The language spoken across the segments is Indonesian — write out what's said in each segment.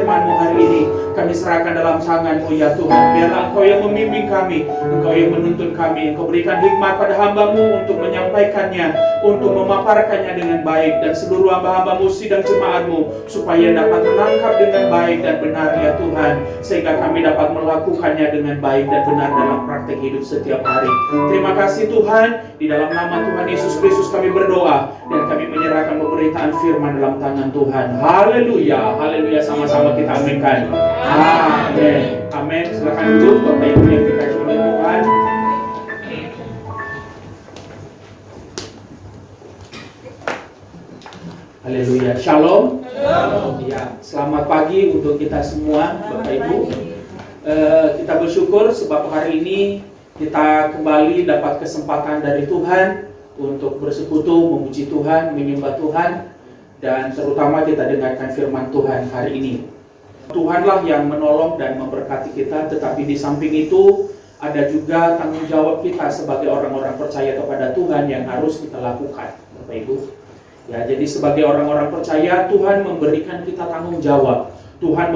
firman-Mu hari ini kami serahkan dalam tangan-Mu ya Tuhan. Biarlah Engkau yang membimbing kami, Engkau yang menuntun kami. Engkau berikan hikmat pada hamba-Mu untuk menyampaikannya, untuk memaparkannya dengan baik. Dan seluruh hamba-hamba-Mu, sidang jemaat-Mu, supaya dapat menangkap dengan baik dan benar ya Tuhan, sehingga kami dapat melakukannya dengan baik dan benar dalam praktek hidup setiap hari. Terima kasih Tuhan. Di dalam nama Tuhan Yesus Kristus kami berdoa, dan kami menyerahkan pemberitaan firman dalam tangan Tuhan. Haleluya, haleluya, sama-sama kita aminkan. Amin, amin. Silakan duduk Bapak Ibu yang dikasihi oleh Tuhan. Haleluya, shalom. Ya, selamat pagi untuk kita semua Bapak Ibu. Kita bersyukur sebab hari ini kita kembali dapat kesempatan dari Tuhan untuk bersekutu, memuji Tuhan, menyembah Tuhan, dan terutama kita dengarkan firman Tuhan hari ini. Tuhanlah yang menolong dan memberkati kita, tetapi di samping itu ada juga tanggung jawab kita sebagai orang-orang percaya kepada Tuhan yang harus kita lakukan, Bapak Ibu. Ya, jadi sebagai orang-orang percaya, Tuhan memberikan kita tanggung jawab. Tuhan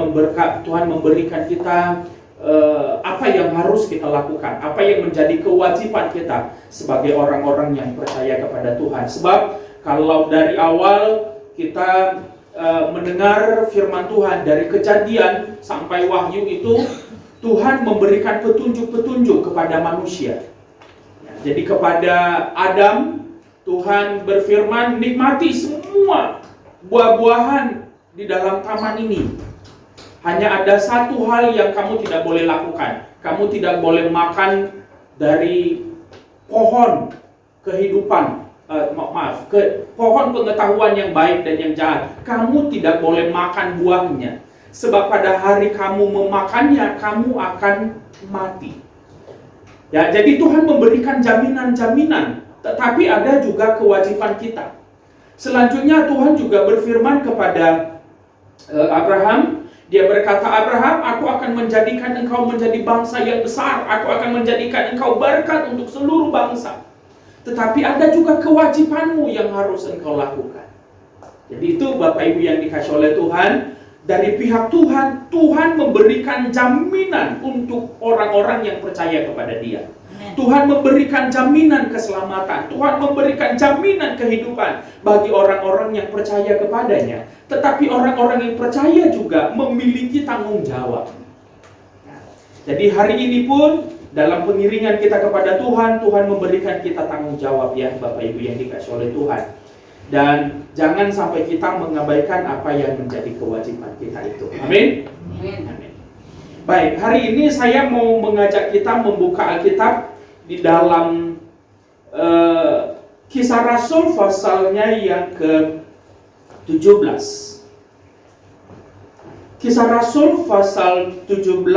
memberikan kita apa yang harus kita lakukan, apa yang menjadi kewajiban kita sebagai orang-orang yang percaya kepada Tuhan. Sebab kalau dari awal kita mendengar firman Tuhan dari Kejadian sampai Wahyu itu, Tuhan memberikan petunjuk-petunjuk kepada manusia. Ya, jadi kepada Adam, Tuhan berfirman, nikmati semua buah-buahan di dalam taman ini. Hanya ada satu hal yang kamu tidak boleh lakukan. Kamu tidak boleh makan dari pohon kehidupan, pohon pengetahuan yang baik dan yang jahat. Kamu tidak boleh makan buahnya. Sebab pada hari kamu memakannya, kamu akan mati. Ya, jadi Tuhan memberikan jaminan-jaminan, tetapi ada juga kewajiban kita. Selanjutnya Tuhan juga berfirman kepada Abraham. Dia berkata, Abraham, aku akan menjadikan engkau menjadi bangsa yang besar. Aku akan menjadikan engkau berkat untuk seluruh bangsa. Tetapi ada juga kewajibanmu yang harus engkau lakukan. Jadi itu Bapak Ibu yang dikasihi oleh Tuhan. Dari pihak Tuhan, Tuhan memberikan jaminan untuk orang-orang yang percaya kepada Dia. Tuhan memberikan jaminan keselamatan. Tuhan memberikan jaminan kehidupan bagi orang-orang yang percaya kepadanya. Tetapi orang-orang yang percaya juga memiliki tanggung jawab. Jadi hari ini pun dalam pengiringan kita kepada Tuhan, Tuhan memberikan kita tanggung jawab ya Bapak Ibu yang dikasihi oleh Tuhan. Dan jangan sampai kita mengabaikan apa yang menjadi kewajiban kita itu. Amin. Amin. Baik, hari ini saya mau mengajak kita membuka Alkitab di dalam Kisah Rasul pasalnya yang ke-17. Kisah Rasul pasal 17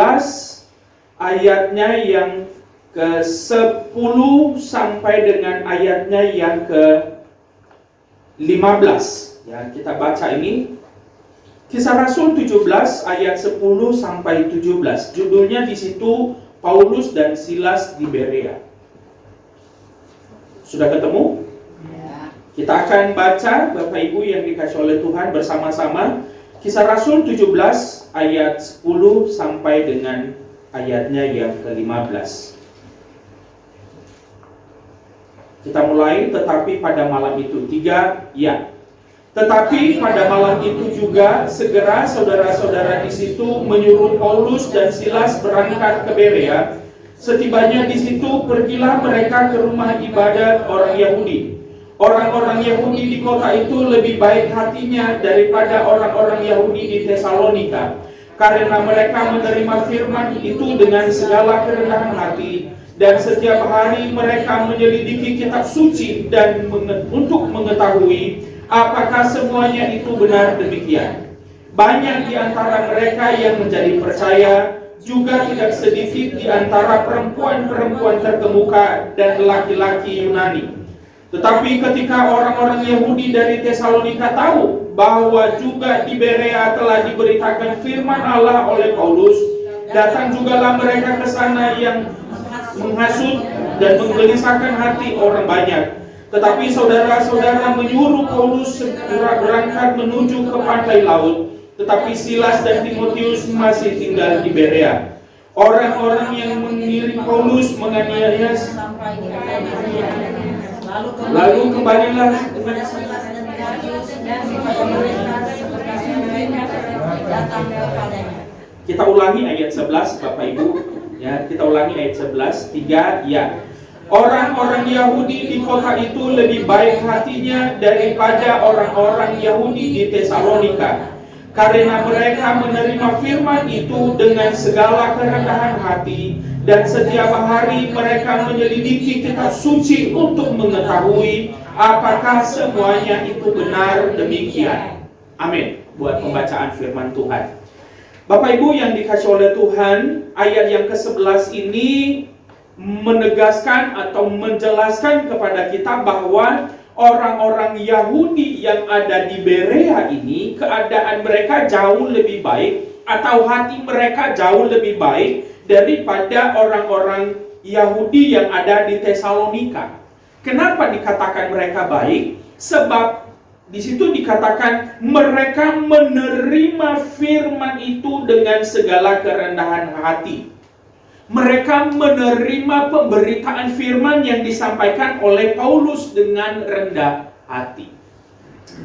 ayatnya yang ke-10 sampai dengan ayatnya yang ke-15. Ya, kita baca ini. Kisah Rasul 17 ayat 10 sampai 17. Judulnya di situ Paulus dan Silas di Berea. Sudah ketemu? Ya. Kita akan baca Bapak Ibu yang dikasihi oleh Tuhan bersama-sama. Kisah Rasul 17 ayat 10 sampai dengan ayatnya yang ke-15. Kita mulai, tetapi pada malam itu 3, ya. Tetapi pada malam itu juga segera saudara-saudara di situ menyuruh Paulus dan Silas berangkat ke Berea. Setibanya di situ pergilah mereka ke rumah ibadat orang Yahudi. Orang-orang Yahudi di kota itu lebih baik hatinya daripada orang-orang Yahudi di Tesalonika, karena mereka menerima firman itu dengan segala kerendahan hati. Dan setiap hari mereka menyelidiki kitab suci dan untuk mengetahui apakah semuanya itu benar demikian. Banyak di antara mereka yang menjadi percaya, juga tidak sedikit di antara perempuan-perempuan terkemuka dan laki-laki Yunani. Tetapi ketika orang-orang Yahudi dari Tesalonika tahu bahwa juga di Berea telah diberitakan firman Allah oleh Paulus, datang jugalah mereka ke sana yang menghasut dan menggelisahkan hati orang banyak. Tetapi saudara-saudara menyuruh Paulus segera berangkat menuju ke pantai laut, tetapi Silas dan Timotius masih tinggal di Berea. Orang-orang yang mengiring Paulus menganiaya, lalu kembalilah dengan kita ulangi ayat 11 Bapak Ibu ya, kita ulangi ayat 11 3 ya. Orang-orang Yahudi di kota itu lebih baik hatinya daripada orang-orang Yahudi di Tesalonika, karena mereka menerima firman itu dengan segala kerendahan hati, dan setiap hari mereka menyelidiki kitab suci untuk mengetahui apakah semuanya itu benar demikian. Amin. Buat pembacaan firman Tuhan. Bapak Ibu yang dikasih oleh Tuhan, ayat yang ke-11 ini menegaskan atau menjelaskan kepada kita bahwa orang-orang Yahudi yang ada di Berea ini, keadaan mereka jauh lebih baik atau hati mereka jauh lebih baik daripada orang-orang Yahudi yang ada di Tesalonika. Kenapa dikatakan mereka baik? Sebab di situ dikatakan mereka menerima firman itu dengan segala kerendahan hati. Mereka menerima pemberitaan firman yang disampaikan oleh Paulus dengan rendah hati.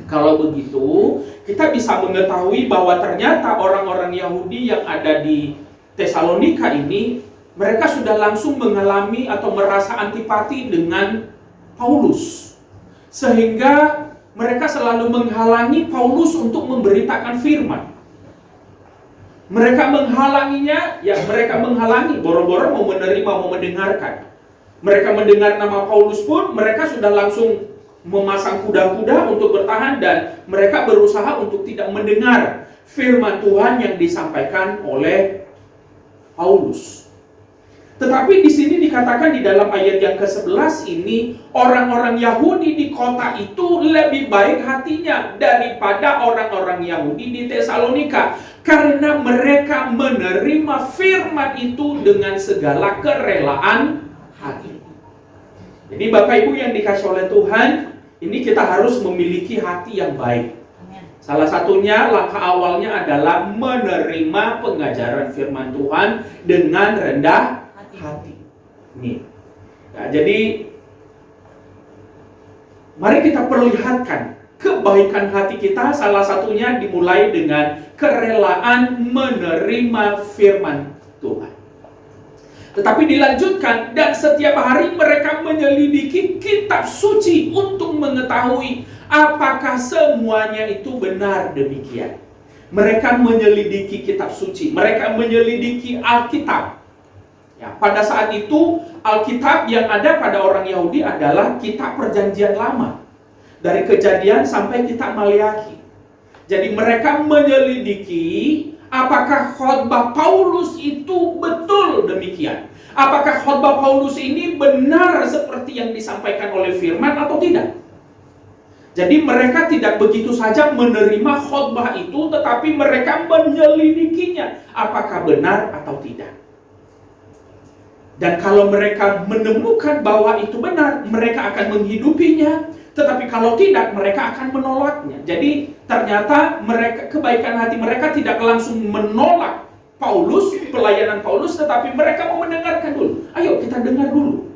Kalau begitu, kita bisa mengetahui bahwa ternyata orang-orang Yahudi yang ada di Tesalonika ini, mereka sudah langsung mengalami atau merasa antipati dengan Paulus. Sehingga mereka selalu menghalangi Paulus untuk memberitakan firman. Mereka menghalanginya, ya mereka menghalangi, boro-boro mau menerima, mau mendengarkan. Mereka mendengar nama Paulus pun, mereka sudah langsung memasang kuda-kuda untuk bertahan, dan mereka berusaha untuk tidak mendengar firman Tuhan yang disampaikan oleh Paulus. Tetapi di sini dikatakan di dalam ayat yang ke-11 ini, orang-orang Yahudi di kota itu lebih baik hatinya daripada orang-orang Yahudi di Tesalonika, karena mereka menerima firman itu dengan segala kerelaan hati. Jadi Bapak Ibu yang dikasih oleh Tuhan, ini kita harus memiliki hati yang baik. Salah satunya, langkah awalnya adalah menerima pengajaran firman Tuhan dengan rendah hati. Nih. Nah, jadi mari kita perlihatkan kebaikan hati kita, salah satunya dimulai dengan kerelaan menerima firman Tuhan. Tetapi dilanjutkan, dan setiap hari mereka menyelidiki kitab suci untuk mengetahui apakah semuanya itu benar demikian. Mereka menyelidiki kitab suci, mereka menyelidiki Alkitab. Ya, pada saat itu Alkitab yang ada pada orang Yahudi adalah kitab perjanjian lama, dari Kejadian sampai kitab Maleakhi. Jadi mereka menyelidiki apakah khotbah Paulus itu betul demikian. Apakah khotbah Paulus ini benar seperti yang disampaikan oleh firman atau tidak. Jadi mereka tidak begitu saja menerima khotbah itu, tetapi mereka menyelidikinya apakah benar atau tidak. Dan kalau mereka menemukan bahwa itu benar, mereka akan menghidupinya. Tetapi kalau tidak, mereka akan menolaknya. Jadi ternyata mereka, kebaikan hati mereka tidak langsung menolak Paulus, pelayanan Paulus, tetapi mereka mau mendengarkan dulu. Ayo kita dengar dulu.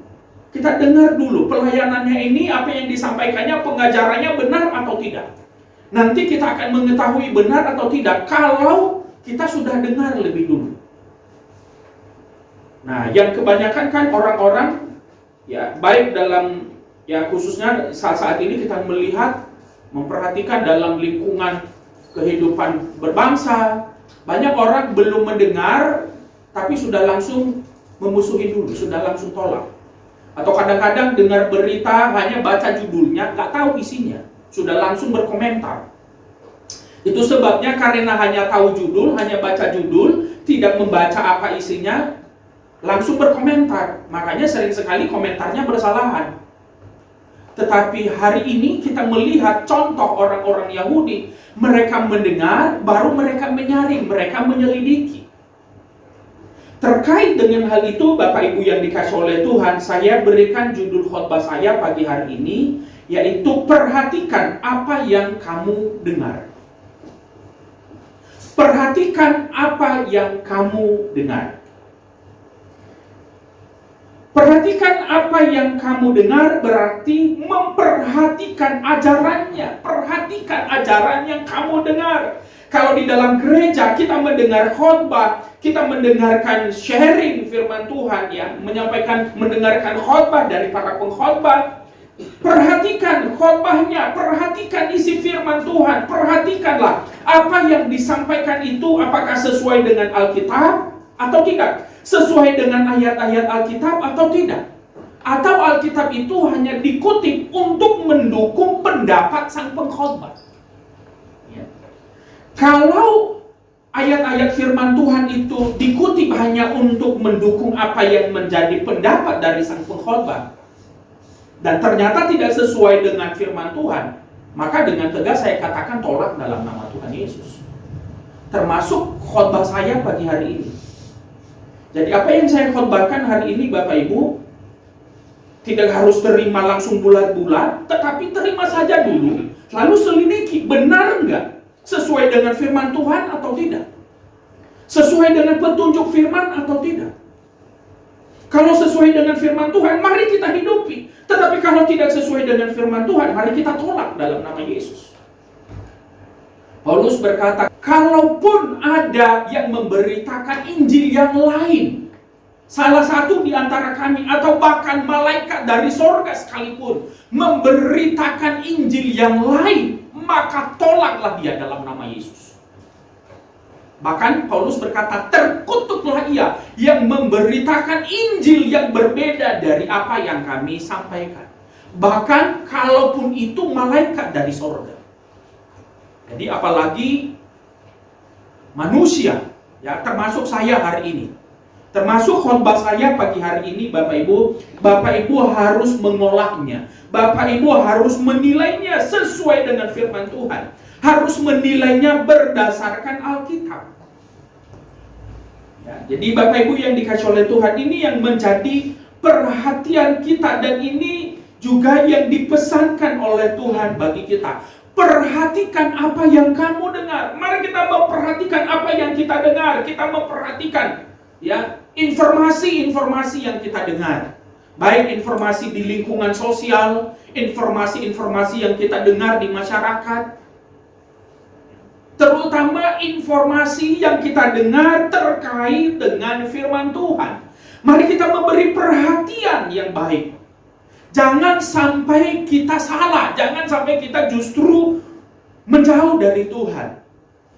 Kita dengar dulu pelayanannya ini, apa yang disampaikannya, pengajarannya benar atau tidak. Nanti kita akan mengetahui benar atau tidak kalau kita sudah dengar lebih dulu. Nah, yang kebanyakan kan orang-orang, ya baik dalam, ya khususnya saat ini kita melihat, memperhatikan dalam lingkungan kehidupan berbangsa, banyak orang belum mendengar, tapi sudah langsung memusuhi dulu, sudah langsung tolak. Atau kadang-kadang dengar berita, hanya baca judulnya, nggak tahu isinya, sudah langsung berkomentar. Itu sebabnya karena hanya tahu judul, hanya baca judul, tidak membaca apa isinya, langsung berkomentar. Makanya sering sekali komentarnya bersalahan. Tetapi hari ini kita melihat contoh orang-orang Yahudi. Mereka mendengar, baru mereka menyaring, mereka menyelidiki. Terkait dengan hal itu, Bapak Ibu yang dikasih oleh Tuhan, saya berikan judul khotbah saya pagi hari ini, yaitu perhatikan apa yang kamu dengar. Perhatikan apa yang kamu dengar. Perhatikan apa yang kamu dengar berarti memperhatikan ajarannya. Perhatikan ajaran yang kamu dengar. Kalau di dalam gereja kita mendengar khotbah, kita mendengarkan sharing firman Tuhan, ya, mendengarkan khotbah dari para pengkhotbah. Perhatikan khotbahnya, perhatikan isi firman Tuhan, perhatikanlah apa yang disampaikan itu apakah sesuai dengan Alkitab atau tidak, sesuai dengan ayat-ayat Alkitab atau tidak, atau Alkitab itu hanya dikutip untuk mendukung pendapat sang pengkhotbah. Ya. Kalau ayat-ayat firman Tuhan itu dikutip hanya untuk mendukung apa yang menjadi pendapat dari sang pengkhotbah, dan ternyata tidak sesuai dengan firman Tuhan, maka dengan tegas saya katakan tolak dalam nama Tuhan Yesus. Termasuk khotbah saya pagi hari ini. Jadi apa yang saya khotbahkan hari ini Bapak Ibu, tidak harus terima langsung bulat-bulat, tetapi terima saja dulu, lalu selidiki benar enggak sesuai dengan firman Tuhan atau tidak, sesuai dengan petunjuk firman atau tidak. Kalau sesuai dengan firman Tuhan, mari kita hidupi. Tetapi kalau tidak sesuai dengan firman Tuhan, mari kita tolak dalam nama Yesus. Paulus berkata, kalaupun ada yang memberitakan Injil yang lain, salah satu di antara kami atau bahkan malaikat dari sorga sekalipun memberitakan Injil yang lain, maka tolaklah dia dalam nama Yesus. Bahkan Paulus berkata, terkutuklah ia yang memberitakan Injil yang berbeda dari apa yang kami sampaikan. Bahkan kalaupun itu malaikat dari sorga. Jadi apalagi manusia, ya, termasuk saya hari ini. Termasuk khotbah saya pagi hari ini, Bapak Ibu harus mengolahnya. Bapak Ibu harus menilainya sesuai dengan firman Tuhan. Harus menilainya berdasarkan Alkitab. Ya, jadi Bapak Ibu yang dikasih oleh Tuhan, ini yang menjadi perhatian kita, dan ini juga yang dipesankan oleh Tuhan bagi kita. Perhatikan apa yang kamu dengar. Mari kita memperhatikan apa yang kita dengar. Kita memperhatikan, ya, informasi-informasi yang kita dengar. Baik informasi di lingkungan sosial, informasi-informasi yang kita dengar di masyarakat, terutama informasi yang kita dengar terkait dengan firman Tuhan. Mari kita memberi perhatian yang baik. Jangan sampai kita salah, jangan sampai kita justru menjauh dari Tuhan.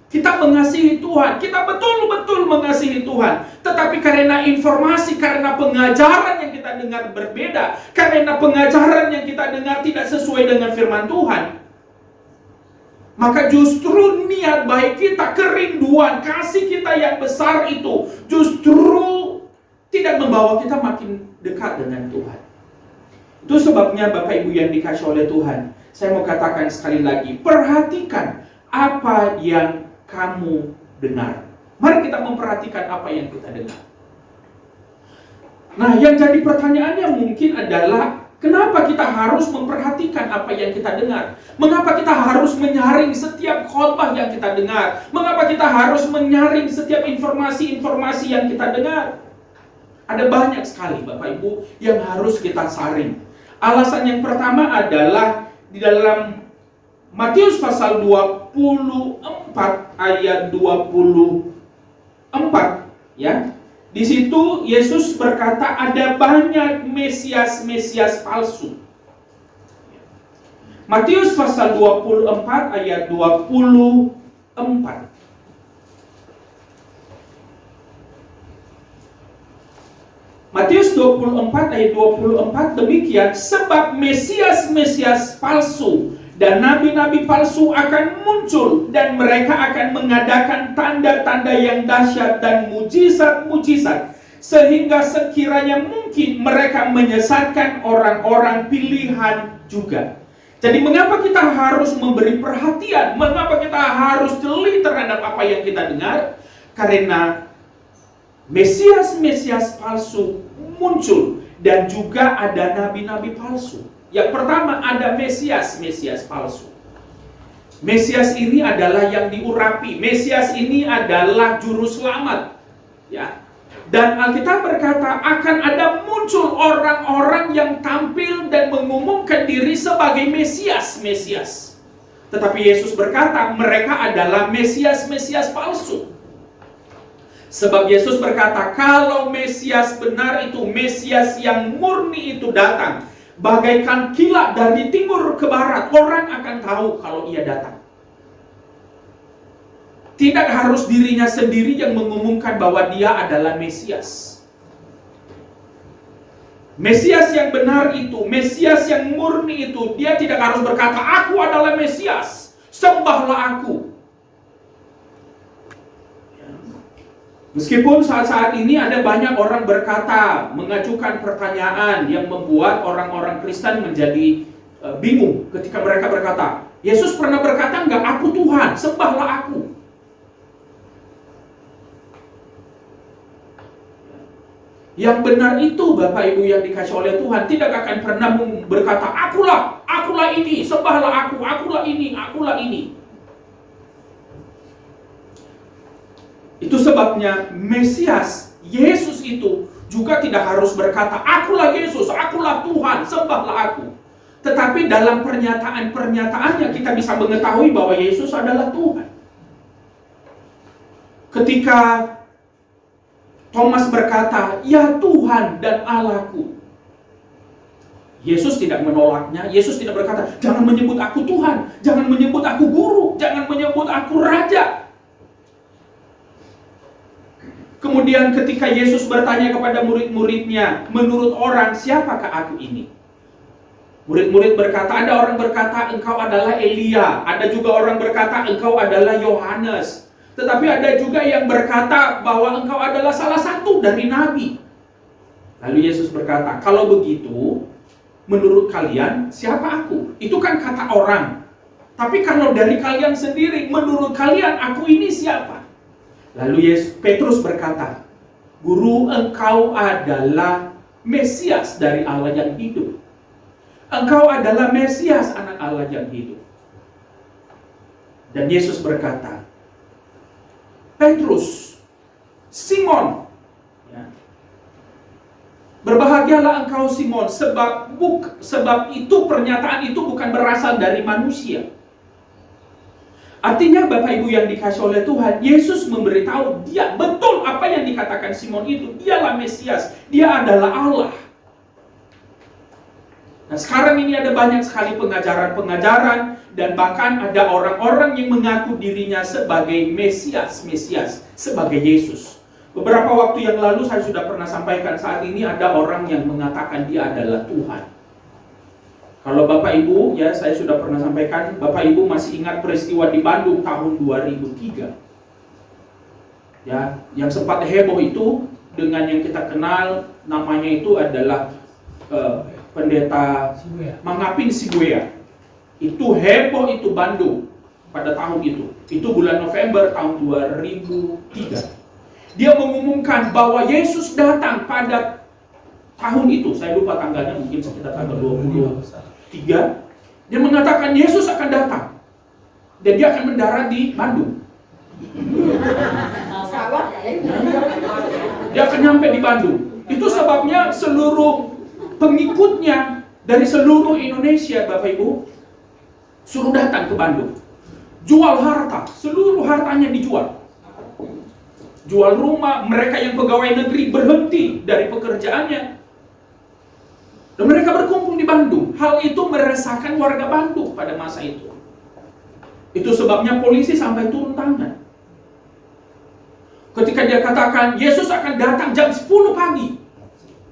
Kita mengasihi Tuhan, kita betul-betul mengasihi Tuhan, tetapi karena informasi, karena pengajaran yang kita dengar berbeda, karena pengajaran yang kita dengar tidak sesuai dengan firman Tuhan, maka justru niat baik kita, kerinduan, kasih kita yang besar itu justru tidak membawa kita makin dekat dengan Tuhan. Itu sebabnya Bapak Ibu yang dikasih oleh Tuhan, saya mau katakan sekali lagi, perhatikan apa yang kamu dengar. Mari kita memperhatikan apa yang kita dengar. Nah, yang jadi pertanyaannya mungkin adalah, kenapa kita harus memperhatikan apa yang kita dengar? Mengapa kita harus menyaring setiap khotbah yang kita dengar? Mengapa kita harus menyaring setiap informasi-informasi yang kita dengar? Ada banyak sekali Bapak Ibu yang harus kita saring. Alasan yang pertama adalah di dalam Matius pasal 24 ayat 24, ya. Di situ Yesus berkata ada banyak mesias-mesias palsu. Matius pasal 24 ayat 24. Matius 24 ayat 24 demikian, sebab mesias-mesias palsu dan nabi-nabi palsu akan muncul, dan mereka akan mengadakan tanda-tanda yang dahsyat dan mujizat-mujizat, sehingga sekiranya mungkin mereka menyesatkan orang-orang pilihan juga. Jadi mengapa kita harus memberi perhatian? Mengapa kita harus jeli terhadap apa yang kita dengar? Karena mesias-mesias palsu muncul, dan juga ada nabi-nabi palsu. Yang pertama ada mesias-mesias palsu. Mesias ini adalah yang diurapi. Mesias ini adalah juru selamat. Ya. Dan Alkitab berkata akan ada muncul orang-orang yang tampil dan mengumumkan diri sebagai Mesias. Tetapi Yesus berkata mereka adalah Mesias palsu. Sebab Yesus berkata kalau Mesias benar itu, Mesias yang murni itu datang, bagaikan kilat dari timur ke barat, orang akan tahu kalau ia datang. Tidak harus dirinya sendiri yang mengumumkan bahwa dia adalah Mesias. Mesias yang benar itu, Mesias yang murni itu, dia tidak harus berkata, aku adalah Mesias, sembahlah aku. Meskipun saat-saat ini ada banyak orang berkata, mengajukan pertanyaan yang membuat orang-orang Kristen menjadi bingung ketika mereka berkata, Yesus pernah berkata enggak, aku Tuhan, sembahlah aku. Yang benar itu Bapak Ibu yang dikasih oleh Tuhan tidak akan pernah berkata, akulah ini, sembahlah aku, akulah ini. Itu sebabnya Mesias, Yesus itu juga tidak harus berkata, akulah Yesus, akulah Tuhan, sembahlah aku. Tetapi dalam pernyataan-pernyataannya kita bisa mengetahui bahwa Yesus adalah Tuhan. Ketika Thomas berkata, ya Tuhan dan Allahku, Yesus tidak menolaknya. Yesus tidak berkata, jangan menyebut aku Tuhan, jangan menyebut aku guru, jangan menyebut aku raja. Kemudian ketika Yesus bertanya kepada murid-muridnya, menurut orang siapakah aku ini? Murid-murid berkata, ada orang berkata engkau adalah Elia, ada juga orang berkata engkau adalah Yohanes. Tetapi ada juga yang berkata bahwa engkau adalah salah satu dari nabi. Lalu Yesus berkata, kalau begitu, menurut kalian siapa aku? Itu kan kata orang. Tapi kalau dari kalian sendiri, menurut kalian aku ini siapa? Lalu Petrus berkata, Guru, engkau adalah Mesias dari Allah yang hidup. Engkau adalah Mesias, anak Allah yang hidup. Dan Yesus berkata, Petrus, Simon, ya, berbahagialah engkau Simon, sebab itu pernyataan itu bukan berasal dari manusia. Artinya Bapak Ibu yang dikasih oleh Tuhan, Yesus memberitahu dia betul apa yang dikatakan Simon itu. Dialah Mesias, dia adalah Allah. Nah sekarang ini ada banyak sekali pengajaran-pengajaran dan bahkan ada orang-orang yang mengaku dirinya sebagai Mesias, sebagai Yesus. Beberapa waktu yang lalu saya sudah pernah sampaikan, saat ini ada orang yang mengatakan dia adalah Tuhan. Kalau Bapak Ibu, ya saya sudah pernah sampaikan, Bapak Ibu masih ingat peristiwa di Bandung tahun 2003. Ya, yang sempat heboh itu dengan yang kita kenal namanya itu adalah Pendeta Mangapin Siguea. Itu heboh itu Bandung pada tahun itu. Itu bulan November tahun 2003. Dia mengumumkan bahwa Yesus datang pada tahun itu. Saya lupa tanggalnya, mungkin sekitar tanggal 23. Dia mengatakan Yesus akan datang dan dia akan mendarat di Bandung. Dia akan nyampe di Bandung. Itu sebabnya seluruh pengikutnya dari seluruh Indonesia, Bapak Ibu, suruh datang ke Bandung. Jual harta, seluruh hartanya dijual. Jual rumah, mereka yang pegawai negeri berhenti dari pekerjaannya. Dan mereka berkumpul di Bandung. Hal itu meresahkan warga Bandung pada masa itu. Itu sebabnya polisi sampai turun tangan. Ketika dia katakan, Yesus akan datang jam 10 pagi.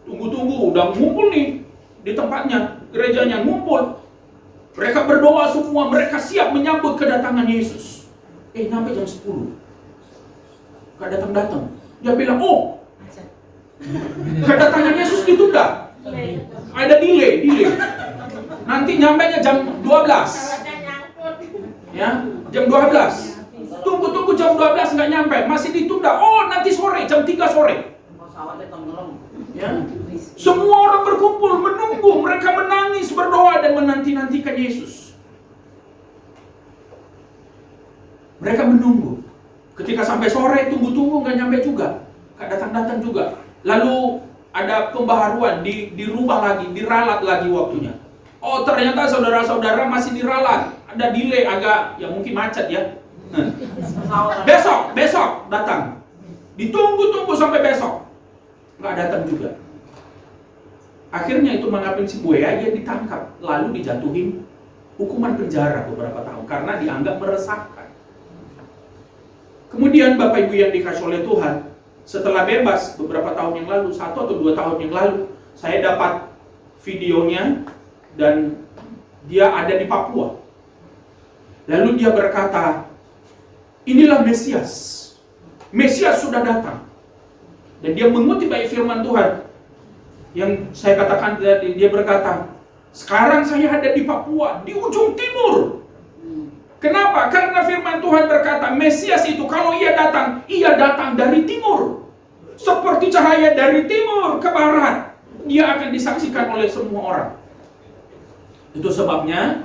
Tunggu-tunggu, udah ngumpul nih di tempatnya, gerejanya ngumpul. Mereka berdoa semua, mereka siap menyambut kedatangan Yesus. Nyampe jam 10. Gak datang-datang. Dia bilang, kedatangan Yesus ditunda. Ada delay. Nanti nyampainya jam 12. Ya, jam 12. Tunggu jam 12 nggak nyampe, masih ditunda. Nanti sore, jam 3 sore. Ya. Semua orang berkumpul menunggu, mereka menangis, berdoa dan menanti-nantikan Yesus. Mereka menunggu. Ketika sampai sore, tunggu-tunggu, nggak nyampe juga. Nggak datang-datang juga. Lalu ada pembaharuan, dirubah lagi, diralat lagi waktunya. Oh, ternyata saudara-saudara masih diralat. Ada delay agak, ya mungkin macet ya. Besok datang. Ditunggu-tunggu sampai besok. Nggak datang juga. Akhirnya itu mengapin si Buaya, dia ditangkap. Lalu dijatuhin hukuman penjara beberapa tahun. Karena dianggap meresahkan. Kemudian Bapak Ibu yang dikasih oleh Tuhan, setelah bebas beberapa tahun yang lalu, 1 atau 2 tahun yang lalu, saya dapat videonya dan dia ada di Papua. Lalu dia berkata, inilah Mesias. Mesias sudah datang. Dan dia mengutip ayat firman Tuhan. Yang saya katakan tadi, dia berkata, sekarang saya ada di Papua, di ujung timur. Kenapa? Karena firman Tuhan berkata, Mesias itu kalau ia datang dari timur. Seperti cahaya dari timur ke barat. Dia akan disaksikan oleh semua orang. Itu sebabnya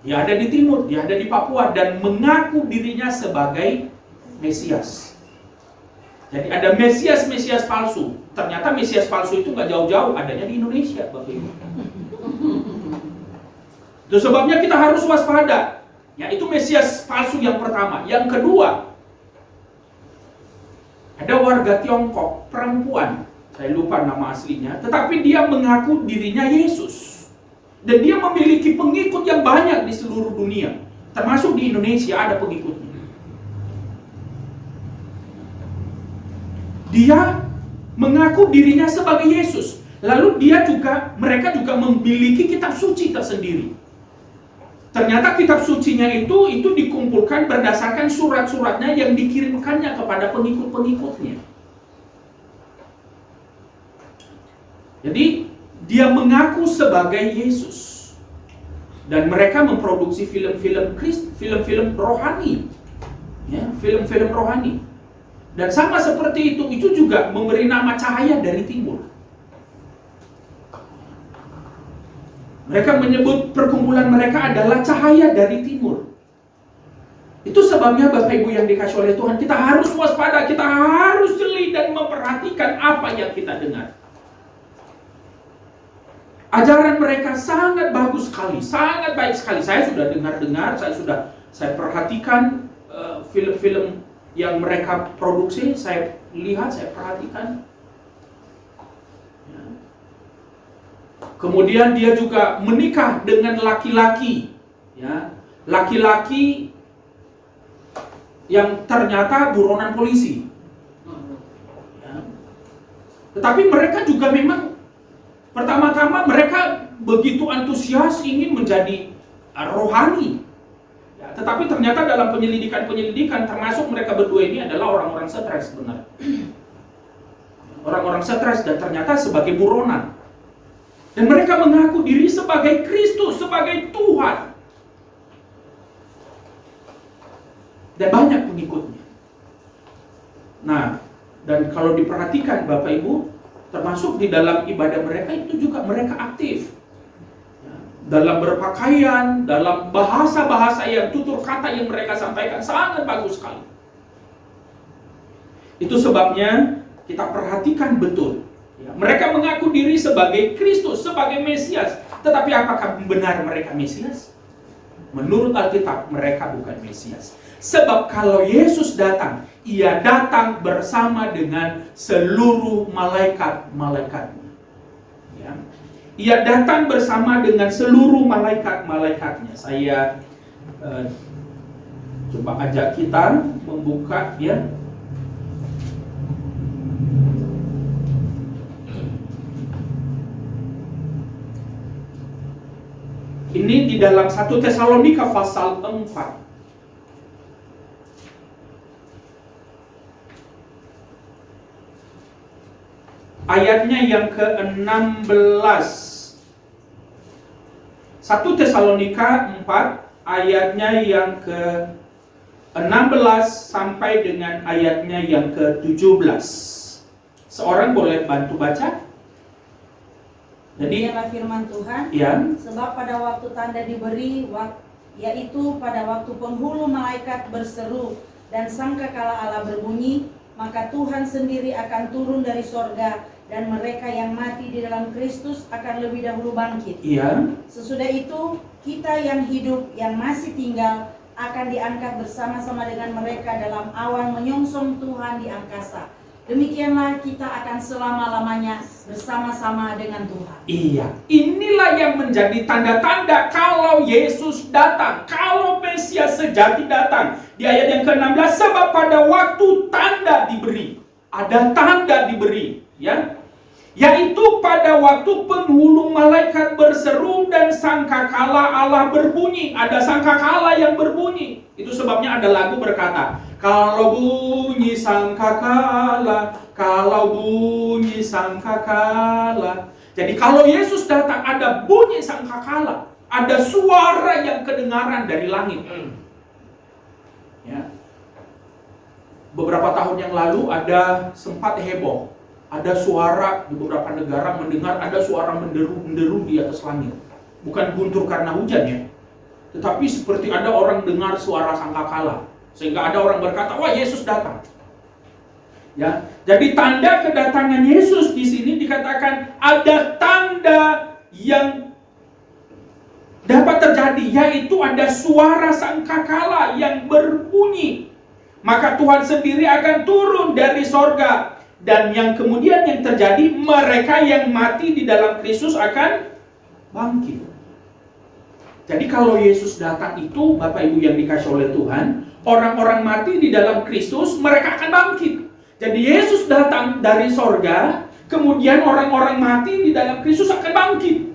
dia ada di timur, dia ada di Papua dan mengaku dirinya sebagai Mesias. Jadi ada Mesias palsu. Ternyata Mesias palsu itu nggak jauh-jauh, adanya di Indonesia, Bapak Ibu. Itu sebabnya kita harus waspada. Ya, itu Mesias palsu yang pertama. Yang kedua, ada warga Tiongkok, perempuan, saya lupa nama aslinya, tetapi dia mengaku dirinya Yesus. Dan dia memiliki pengikut yang banyak di seluruh dunia. Termasuk di Indonesia ada pengikutnya. Dia mengaku dirinya sebagai Yesus. Lalu mereka juga memiliki kitab suci tersendiri. Ternyata kitab sucinya itu dikumpulkan berdasarkan surat-suratnya yang dikirimkannya kepada pengikut-pengikutnya. Jadi dia mengaku sebagai Yesus. Dan mereka memproduksi film-film rohani. Ya, film-film rohani. Dan sama seperti itu juga memberi nama cahaya dari timur. Mereka menyebut perkumpulan mereka adalah cahaya dari timur. Itu sebabnya Bapak Ibu yang dikasih oleh Tuhan, kita harus waspada, kita harus jeli dan memperhatikan apa yang kita dengar. Ajaran mereka sangat bagus sekali, sangat baik sekali. Saya sudah dengar, saya perhatikan film-film yang mereka produksi, saya lihat, saya perhatikan. Kemudian dia juga menikah dengan laki-laki, ya, laki-laki yang ternyata buronan polisi. Ya. Tetapi mereka juga memang pertama-tama mereka begitu antusias ingin menjadi rohani. Ya, tetapi ternyata dalam penyelidikan termasuk mereka berdua ini adalah orang-orang stres benar. Orang-orang stres dan ternyata sebagai buronan. Dan mereka mengaku diri sebagai Kristus, sebagai Tuhan. Dan banyak pengikutnya. Nah, dan kalau diperhatikan Bapak Ibu, termasuk di dalam ibadah mereka itu juga mereka aktif. Dalam berpakaian, dalam bahasa-bahasa yang tutur kata yang mereka sampaikan sangat bagus sekali. Itu sebabnya kita perhatikan betul. Ya, mereka mengaku diri sebagai Kristus, sebagai Mesias. Tetapi apakah benar mereka Mesias? Menurut Alkitab, mereka bukan Mesias. Sebab kalau Yesus datang, ia datang bersama dengan seluruh malaikat-malaikatnya. Ya. Ia datang bersama dengan seluruh malaikat-malaikatnya. Saya coba ajak kita membuka, ya. Ini di dalam 1 Tesalonika pasal 4. Ayatnya yang ke-16. 1 Tesalonika 4 ayatnya yang ke-16 sampai dengan ayatnya yang ke-17. Seorang boleh bantu baca? Jadi inilah firman Tuhan, ya. sebab pada waktu tanda diberi, yaitu pada waktu penghulu malaikat berseru dan sangkakala Allah berbunyi, maka Tuhan sendiri akan turun dari sorga, dan mereka yang mati di dalam Kristus akan lebih dahulu bangkit. Iya. Sesudah itu, kita yang hidup, yang masih tinggal, akan diangkat bersama-sama dengan mereka dalam awan menyongsong Tuhan di angkasa. Demikianlah kita akan selama-lamanya bersama-sama dengan Tuhan. Iya, inilah yang menjadi tanda-tanda kalau Yesus datang, kalau Mesias sejati datang. Di ayat yang ke-16, sebab pada waktu tanda diberi, ada tanda diberi, ya, yaitu pada waktu penghulu malaikat berseru dan sangkakala Allah berbunyi. Ada sangkakala yang berbunyi. Itu sebabnya ada lagu berkata, kalau bunyi sangkakala, kalau bunyi sangkakala. Jadi kalau Yesus datang ada bunyi sangkakala, ada suara yang kedengaran dari langit. Ya. Beberapa tahun yang lalu ada sempat heboh. Ada suara di beberapa negara mendengar ada suara menderu-menderu di atas langit. Bukan guntur karena hujan ya, tetapi seperti ada orang dengar suara sangkakala. Sehingga ada orang berkata, wah Yesus datang. Ya, jadi tanda kedatangan Yesus di sini dikatakan ada tanda yang dapat terjadi, yaitu ada suara sangkakala yang berbunyi. Maka Tuhan sendiri akan turun dari sorga. Dan yang kemudian yang terjadi, mereka yang mati di dalam Kristus akan bangkit. Jadi kalau Yesus datang itu, Bapak Ibu yang dikasih oleh Tuhan, orang-orang mati di dalam Kristus, mereka akan bangkit. Jadi Yesus datang dari sorga, kemudian orang-orang mati di dalam Kristus akan bangkit.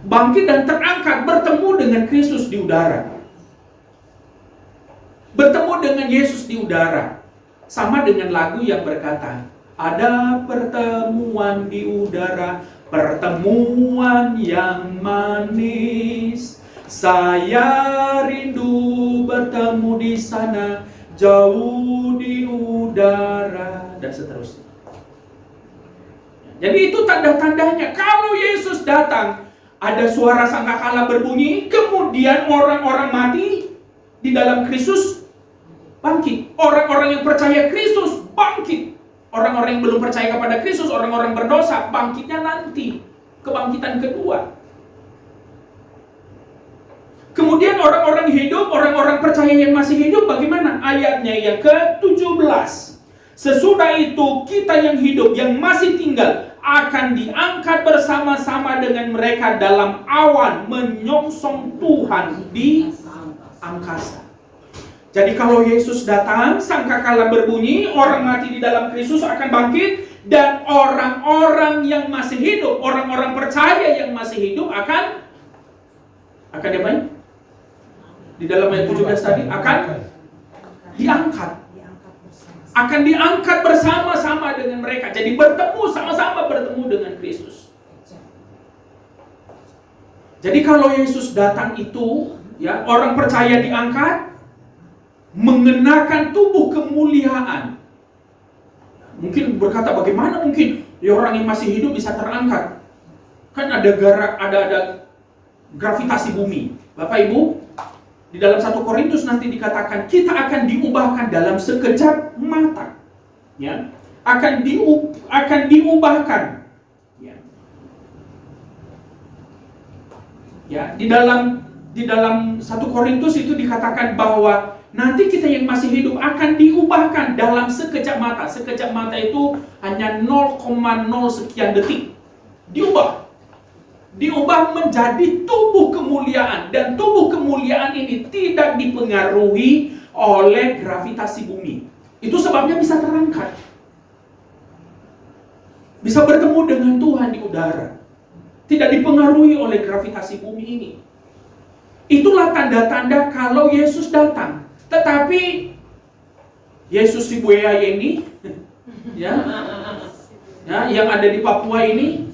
Bangkit dan terangkat, bertemu dengan Kristus di udara. Bertemu dengan Yesus di udara. Sama dengan lagu yang berkata, ada pertemuan di udara, pertemuan yang manis. Saya rindu bertemu di sana, jauh di udara, dan seterusnya. Jadi itu tanda-tandanya. Kalau Yesus datang, ada suara sangkakala berbunyi, kemudian orang-orang mati di dalam Kristus bangkit. Orang-orang yang percaya Kristus bangkit. Orang-orang yang belum percaya kepada Kristus, orang-orang berdosa, bangkitnya nanti. Kebangkitan kedua. Kemudian orang-orang hidup, orang-orang percaya yang masih hidup, bagaimana? Ayatnya yang ke-17. Sesudah itu kita yang hidup, yang masih tinggal, akan diangkat bersama-sama dengan mereka dalam awan menyongsong Tuhan di angkasa. Jadi kalau Yesus datang, sangkakala berbunyi, orang mati di dalam Kristus akan bangkit, dan orang-orang yang masih hidup, orang-orang percaya yang masih hidup akan diapain? Di dalam ayat 17 tadi akan diangkat. Akan diangkat bersama-sama dengan mereka. Jadi bertemu, sama-sama bertemu dengan Kristus. Jadi kalau Yesus datang itu, ya, orang percaya diangkat, mengenakan tubuh kemuliaan. Mungkin berkata, bagaimana mungkin ya orang yang masih hidup bisa terangkat? Kan ada gravitasi bumi. Bapak Ibu, di dalam 1 Korintus nanti dikatakan kita akan diubahkan dalam sekejap mata. Ya, akan diubahkan. Ya. Ya, di dalam 1 Korintus itu dikatakan bahwa nanti kita yang masih hidup akan diubahkan dalam sekejap mata. Sekejap mata itu hanya 0,0 sekian detik. Diubah menjadi tubuh kemuliaan. Dan tubuh kemuliaan ini tidak dipengaruhi oleh gravitasi bumi. Itu sebabnya bisa terangkat. Bisa bertemu dengan Tuhan di udara. Tidak dipengaruhi oleh gravitasi bumi ini. Itulah tanda-tanda kalau Yesus datang. Tetapi Yesus si Buaya ini, ya, yang ada di Papua ini,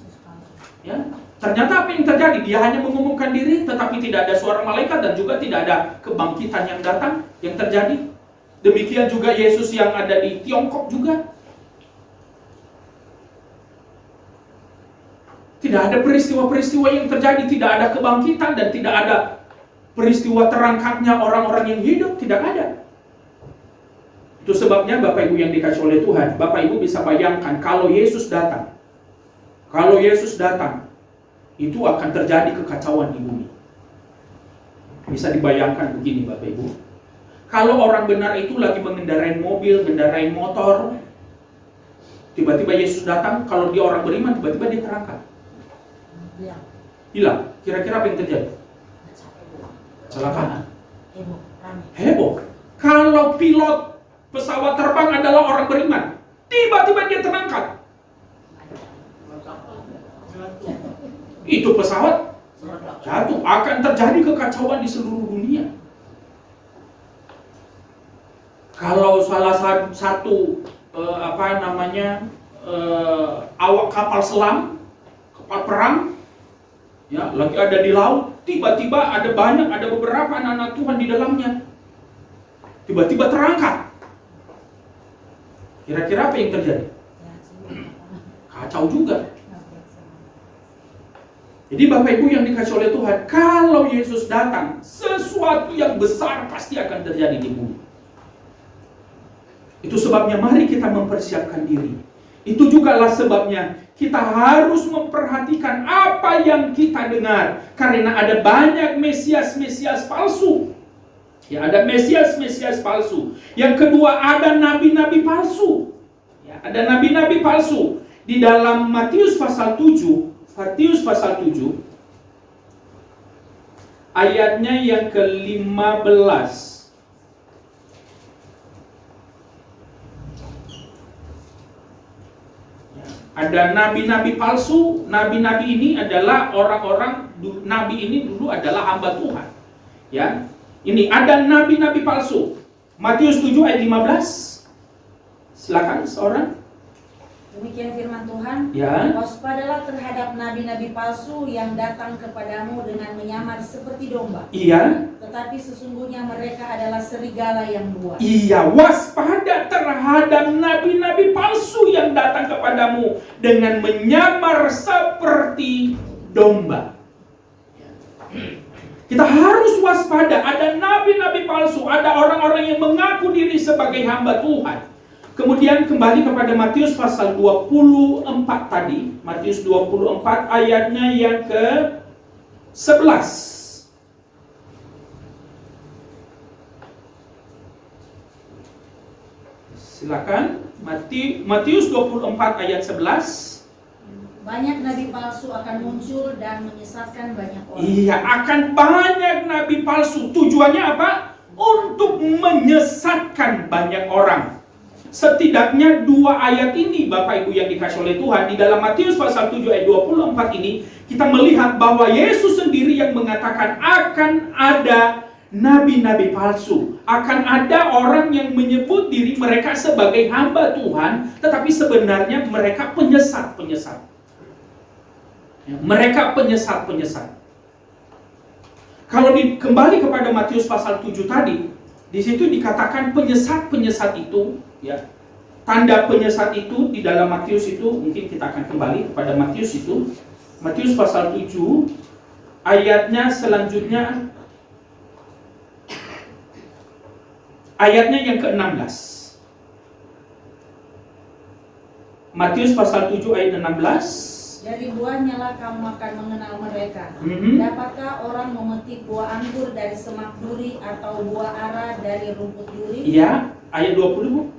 ya, ternyata apa yang terjadi? Dia hanya mengumumkan diri, tetapi tidak ada suara malaikat dan juga tidak ada kebangkitan yang datang yang terjadi. Demikian juga Yesus yang ada di Tiongkok juga. Tidak ada peristiwa-peristiwa yang terjadi, tidak ada kebangkitan dan tidak ada peristiwa terangkatnya orang-orang yang hidup, tidak ada. Itu sebabnya Bapak Ibu yang dikasih oleh Tuhan, Bapak Ibu bisa bayangkan kalau Yesus datang. Kalau Yesus datang, itu akan terjadi kekacauan di bumi. Bisa dibayangkan begini Bapak Ibu. Kalau orang benar itu lagi mengendarai mobil, mengendarai motor, tiba-tiba Yesus datang, kalau dia orang beriman, tiba-tiba dia terangkat. Hilang. Kira-kira apa yang terjadi? Kecelakaan. Heboh. Kalau pilot pesawat terbang adalah orang beriman, tiba-tiba dia terangkat, itu pesawat jatuh. Akan terjadi kekacauan di seluruh dunia. Kalau salah satu awak kapal selam, kapal perang, ya, lagi ada di laut, tiba-tiba ada beberapa anak-anak Tuhan di dalamnya, tiba-tiba terangkat. Kira-kira apa yang terjadi? Kacau juga. Jadi Bapak Ibu yang dikasih oleh Tuhan, kalau Yesus datang, sesuatu yang besar pasti akan terjadi di bumi. Itu sebabnya mari kita mempersiapkan diri. Itu jugalah sebabnya kita harus memperhatikan apa yang kita dengar. Karena ada banyak Mesias-Mesias palsu. Ya, ada Mesias-Mesias palsu. Yang kedua, ada nabi-nabi palsu. Ya, ada nabi-nabi palsu. Di dalam Matius pasal 7, ayatnya yang ke-15. Ada nabi-nabi palsu. Nabi-nabi ini adalah nabi ini dulu adalah hamba Tuhan. Ya. Ini ada nabi-nabi palsu. Matius 7 ayat 15. Silakan seorang. Demikian firman Tuhan. Ya. Waspadalah terhadap nabi-nabi palsu yang datang kepadamu dengan menyamar seperti domba. Iya. Tetapi sesungguhnya mereka adalah serigala yang buas. Iya, waspada terhadap nabi-nabi palsu yang datang kepadamu dengan menyamar seperti domba. Kita harus waspada. Ada nabi-nabi palsu, ada orang-orang yang mengaku diri sebagai hamba Tuhan. Kemudian kembali kepada Matius pasal 24 tadi. Matius 24 ayatnya yang ke-11. Silakan. Matius 24 ayat 11. Banyak nabi palsu akan muncul dan menyesatkan banyak orang. Iya, akan banyak nabi palsu. Tujuannya apa? Untuk menyesatkan banyak orang. Setidaknya dua ayat ini Bapak Ibu yang dikasih oleh Tuhan, di dalam Matius pasal 7 ayat 24 ini kita melihat bahwa Yesus sendiri yang mengatakan akan ada nabi-nabi palsu. Akan ada orang yang menyebut diri mereka sebagai hamba Tuhan, tetapi sebenarnya mereka penyesat-penyesat. Mereka penyesat-penyesat. Kalau kembali kepada Matius pasal 7 tadi, di situ dikatakan penyesat-penyesat itu, ya. Tanda penyesat itu di dalam Matius itu, mungkin kita akan kembali kepada Matius itu. Matius pasal 7 ayatnya selanjutnya, ayatnya yang ke-16. Matius pasal 7 ayat 16. Dari buahnya lah kamu akan mengenal mereka. Dapatkah orang memetik buah anggur dari semak duri atau buah ara dari rumput duri? Iya, ayat 20 Bu.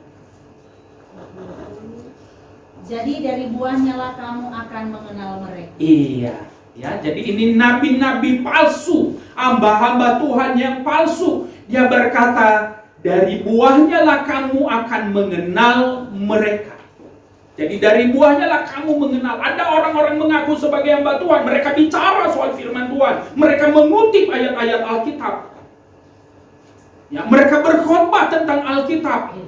Jadi dari buahnya lah kamu akan mengenal mereka. Iya, ya. Jadi ini nabi-nabi palsu, hamba-hamba Tuhan yang palsu. Dia berkata, dari buahnya lah kamu akan mengenal mereka. Jadi dari buahnya lah kamu mengenal. Ada orang-orang mengaku sebagai hamba Tuhan. Mereka bicara soal firman Tuhan. Mereka mengutip ayat-ayat Alkitab. Ya, mereka berkhotbah tentang Alkitab.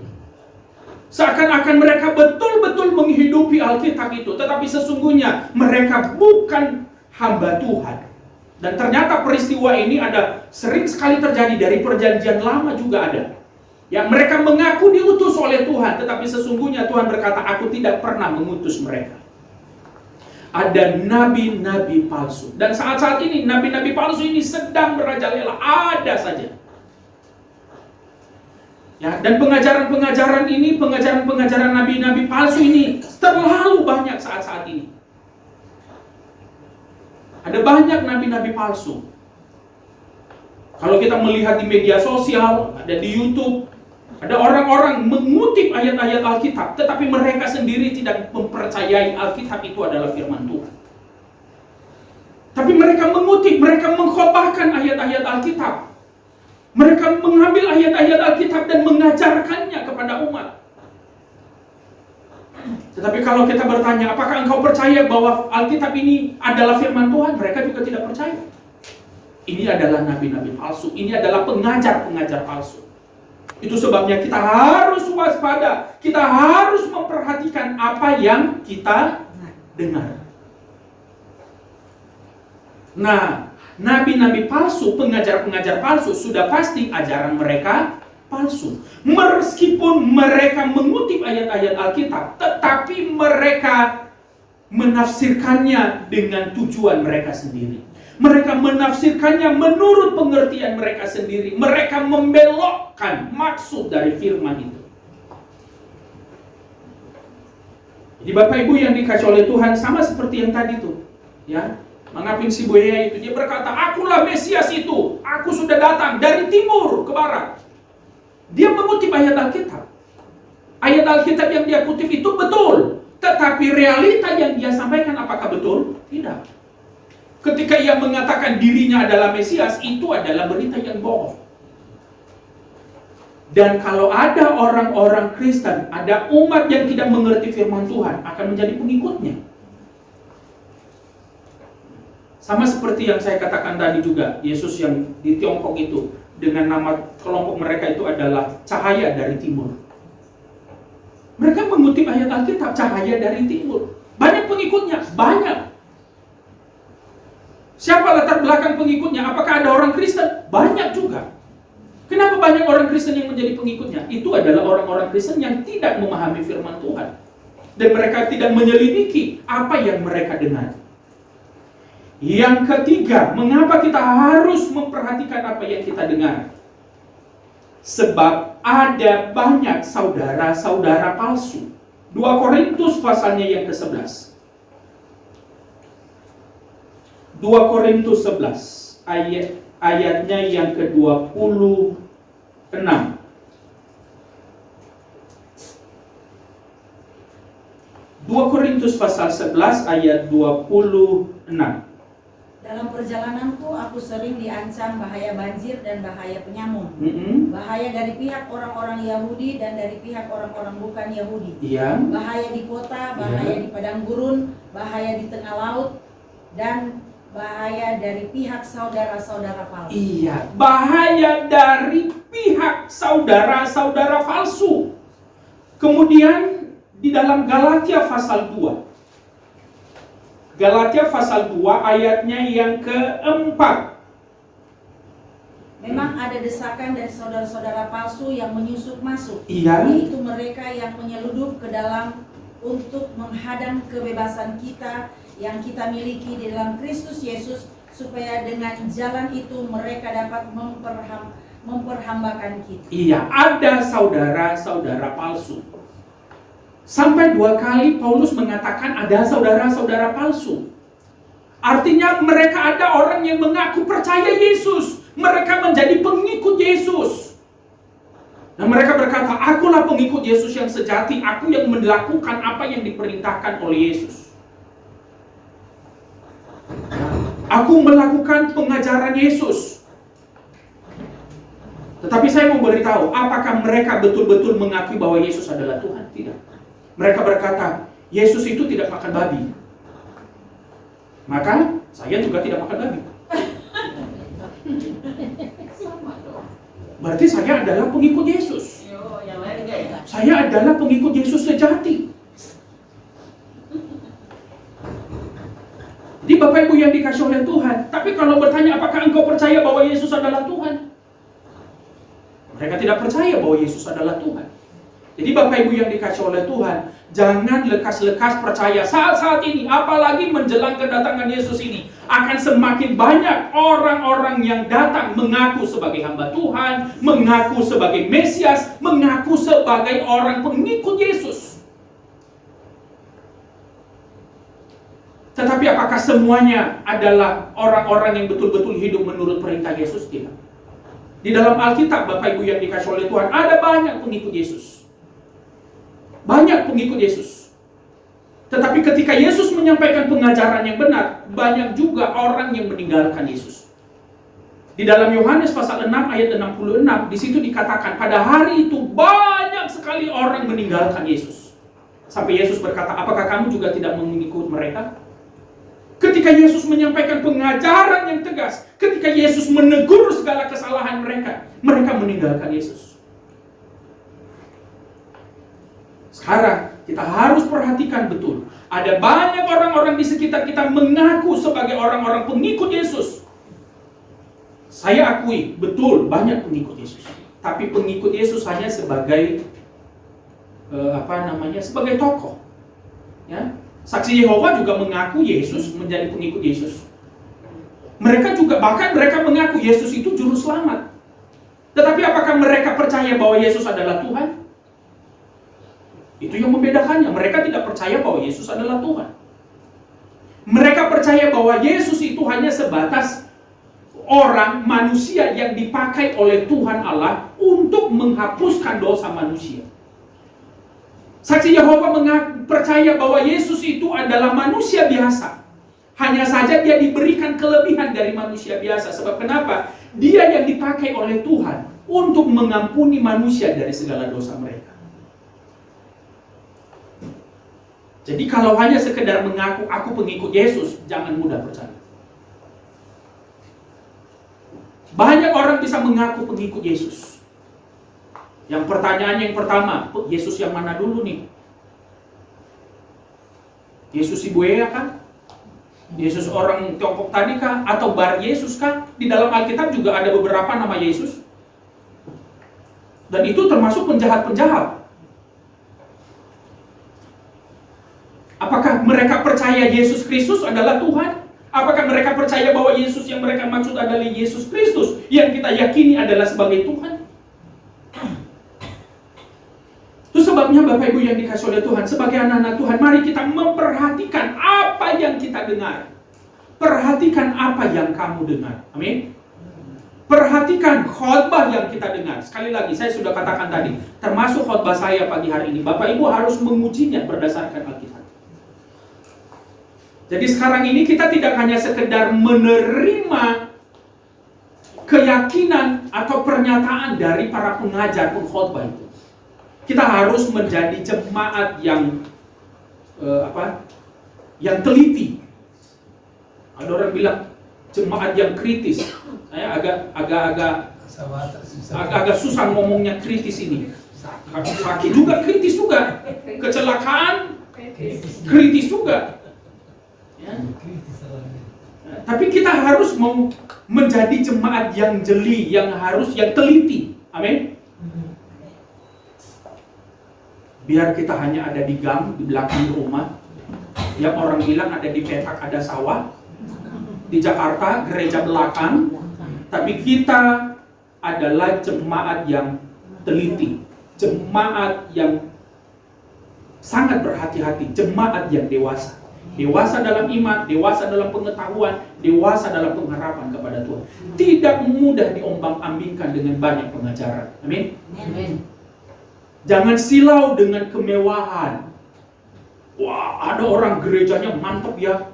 Seakan-akan mereka betul-betul menghidupi Alkitab itu. Tetapi sesungguhnya mereka bukan hamba Tuhan. Dan ternyata peristiwa ini sering sekali terjadi. Dari perjanjian lama juga ada. Ya, mereka mengaku diutus oleh Tuhan, tetapi sesungguhnya Tuhan berkata, aku tidak pernah mengutus mereka. ada nabi-nabi palsu. Dan saat-saat ini nabi-nabi palsu ini sedang merajalela, ada saja. Ya, dan pengajaran-pengajaran ini, pengajaran-pengajaran nabi-nabi palsu ini terlalu banyak saat-saat ini. Ada banyak nabi-nabi palsu. Kalau kita melihat di media sosial, ada di YouTube, ada orang-orang mengutip ayat-ayat Alkitab, tetapi mereka sendiri tidak mempercayai Alkitab itu adalah firman Tuhan. Tapi mereka mengutip, mereka mengkhotbahkan ayat-ayat Alkitab. Mereka mengambil ayat-ayat Alkitab dan mengajarkannya kepada umat. Tetapi kalau kita bertanya, apakah engkau percaya bahwa Alkitab ini adalah firman Tuhan? Mereka juga tidak percaya. Ini adalah nabi-nabi palsu. Ini adalah pengajar-pengajar palsu. Itu sebabnya kita harus waspada. Kita harus memperhatikan apa yang kita dengar. Nah, nabi-nabi palsu, pengajar-pengajar palsu, sudah pasti ajaran mereka palsu. Meskipun mereka mengutip ayat-ayat Alkitab, tetapi mereka menafsirkannya dengan tujuan mereka sendiri. Mereka menafsirkannya menurut pengertian mereka sendiri. Mereka membelokkan maksud dari firman itu. Jadi Bapak Ibu yang dikasih oleh Tuhan, sama seperti yang tadi tuh, ya. Mengapin si buaya itu, dia berkata, akulah Mesias itu, aku sudah datang dari timur ke barat. Dia mengutip ayat Alkitab. Ayat Alkitab yang dia kutip itu betul, tetapi realita yang dia sampaikan apakah betul? Tidak. Ketika ia mengatakan dirinya adalah Mesias, itu adalah berita yang bohong. Dan kalau ada orang-orang Kristen, ada umat yang tidak mengerti firman Tuhan, akan menjadi pengikutnya. Sama seperti yang saya katakan tadi juga, Yesus yang di Tiongkok itu, dengan nama kelompok mereka itu adalah cahaya dari timur. Mereka mengutip ayat Alkitab, cahaya dari timur. Banyak pengikutnya, banyak. Siapa latar belakang pengikutnya? Apakah ada orang Kristen? Banyak juga. Kenapa banyak orang Kristen yang menjadi pengikutnya? Itu adalah orang-orang Kristen yang tidak memahami firman Tuhan. Dan mereka tidak menyelidiki apa yang mereka dengar. Yang ketiga, mengapa kita harus memperhatikan apa yang kita dengar? Sebab ada banyak saudara-saudara palsu. 2 Korintus pasalnya yang ke-11. 2 Korintus 11 ayatnya yang ke-26. 2 Korintus pasal 11 ayat 26. Dalam perjalananku aku sering diancam bahaya banjir dan bahaya penyamun. Bahaya dari pihak orang-orang Yahudi dan dari pihak orang-orang bukan Yahudi. Bahaya di kota, bahaya di padang gurun, bahaya di tengah laut, dan bahaya dari pihak saudara-saudara palsu. Iya, bahaya dari pihak saudara-saudara palsu. Kemudian di dalam Galatia pasal 2. Galatia pasal 2 ayatnya yang ke-4. Memang ada desakan dari saudara-saudara palsu yang menyusup masuk. Yaitu mereka yang menyeludup ke dalam untuk menghadang kebebasan kita yang kita miliki di dalam Kristus Yesus, supaya dengan jalan itu mereka dapat memperhambakan kita. Iya, ada saudara-saudara palsu. Sampai 2 kali Paulus mengatakan ada saudara-saudara palsu. Artinya mereka ada orang yang mengaku percaya Yesus. Mereka menjadi pengikut Yesus. Dan mereka berkata, akulah pengikut Yesus yang sejati. Aku yang melakukan apa yang diperintahkan oleh Yesus. Aku melakukan pengajaran Yesus. Tetapi saya mau beritahu, apakah mereka betul-betul mengakui bahwa Yesus adalah Tuhan? Tidak. Mereka berkata, Yesus itu tidak makan babi. Maka saya juga tidak makan babi. Berarti saya adalah pengikut Yesus. Saya adalah pengikut Yesus sejati. Jadi Bapak Ibu yang dikasih oleh Tuhan, tapi kalau bertanya apakah engkau percaya bahwa Yesus adalah Tuhan? Mereka tidak percaya bahwa Yesus adalah Tuhan. Jadi Bapak Ibu yang dikasih oleh Tuhan, jangan lekas-lekas percaya saat-saat ini, apalagi menjelang kedatangan Yesus ini, akan semakin banyak orang-orang yang datang mengaku sebagai hamba Tuhan, mengaku sebagai Mesias, mengaku sebagai orang pengikut Yesus. Tetapi apakah semuanya adalah orang-orang yang betul-betul hidup menurut perintah Yesus? Tidak. Di dalam Alkitab, Bapak Ibu yang dikasih oleh Tuhan, ada banyak pengikut Yesus. Banyak pengikut Yesus. Tetapi ketika Yesus menyampaikan pengajaran yang benar, banyak juga orang yang meninggalkan Yesus. Di dalam Yohanes pasal 6 ayat 66, di situ dikatakan pada hari itu banyak sekali orang meninggalkan Yesus. Sampai Yesus berkata, apakah kamu juga tidak mengikut mereka? Ketika Yesus menyampaikan pengajaran yang tegas, ketika Yesus menegur segala kesalahan mereka, mereka meninggalkan Yesus. Sekarang kita harus perhatikan betul. Ada banyak orang-orang di sekitar kita mengaku sebagai orang-orang pengikut Yesus. Saya akui, betul banyak pengikut Yesus. Tapi pengikut Yesus hanya sebagai sebagai tokoh. Ya. Saksi Yehova juga mengaku Yesus menjadi pengikut Yesus. Mereka juga bahkan mengaku Yesus itu juru selamat. Tetapi apakah mereka percaya bahwa Yesus adalah Tuhan? Itu yang membedakannya. Mereka tidak percaya bahwa Yesus adalah Tuhan. Mereka percaya bahwa Yesus itu hanya sebatas orang manusia yang dipakai oleh Tuhan Allah untuk menghapuskan dosa manusia. Saksi Yehova percaya bahwa Yesus itu adalah manusia biasa. Hanya saja dia diberikan kelebihan dari manusia biasa. Sebab kenapa? Dia yang dipakai oleh Tuhan untuk mengampuni manusia dari segala dosa mereka. Jadi kalau hanya sekedar mengaku aku pengikut Yesus, jangan mudah percaya. Banyak orang bisa mengaku pengikut Yesus. Yang pertanyaannya yang pertama, Yesus yang mana dulu nih? Yesus Ibu Ea kan? Yesus orang Tiongkok tadi kah? Atau Bar Yesus kah? Di dalam Alkitab juga ada beberapa nama Yesus. Dan itu termasuk penjahat-penjahat. Apakah mereka percaya Yesus Kristus adalah Tuhan? Apakah mereka percaya bahwa Yesus yang mereka maksud adalah Yesus Kristus yang kita yakini adalah sebagai Tuhan? Itu sebabnya Bapak Ibu yang dikasih oleh Tuhan, sebagai anak-anak Tuhan, mari kita memperhatikan apa yang kita dengar. Perhatikan apa yang kamu dengar. Amin. Perhatikan khotbah yang kita dengar. Sekali lagi, saya sudah katakan tadi, termasuk khotbah saya pagi hari ini, Bapak Ibu harus mengujinya berdasarkan Alkitab. Jadi sekarang ini kita tidak hanya sekedar menerima keyakinan atau pernyataan dari para pengajar pengkhotbah itu. Kita harus menjadi jemaat yang yang teliti. Ada orang bilang jemaat yang kritis. Saya agak susah ngomongnya kritis ini. Sakit juga kritis juga. Kecelakaan kritis juga. Ya. Tapi kita harus mau menjadi jemaat yang jeli, yang teliti. Amin. Biar kita hanya ada di gang, di belakang rumah, yang orang bilang ada di petak ada sawah, di Jakarta gereja belakang, tapi kita adalah jemaat yang teliti, jemaat yang sangat berhati-hati, jemaat yang dewasa. Dewasa dalam iman, dewasa dalam pengetahuan, dewasa dalam pengharapan kepada Tuhan. Tidak mudah diombang-ambingkan dengan banyak pengajaran. Amin. Amin. Jangan silau dengan kemewahan. Wah, ada orang gerejanya mantap ya.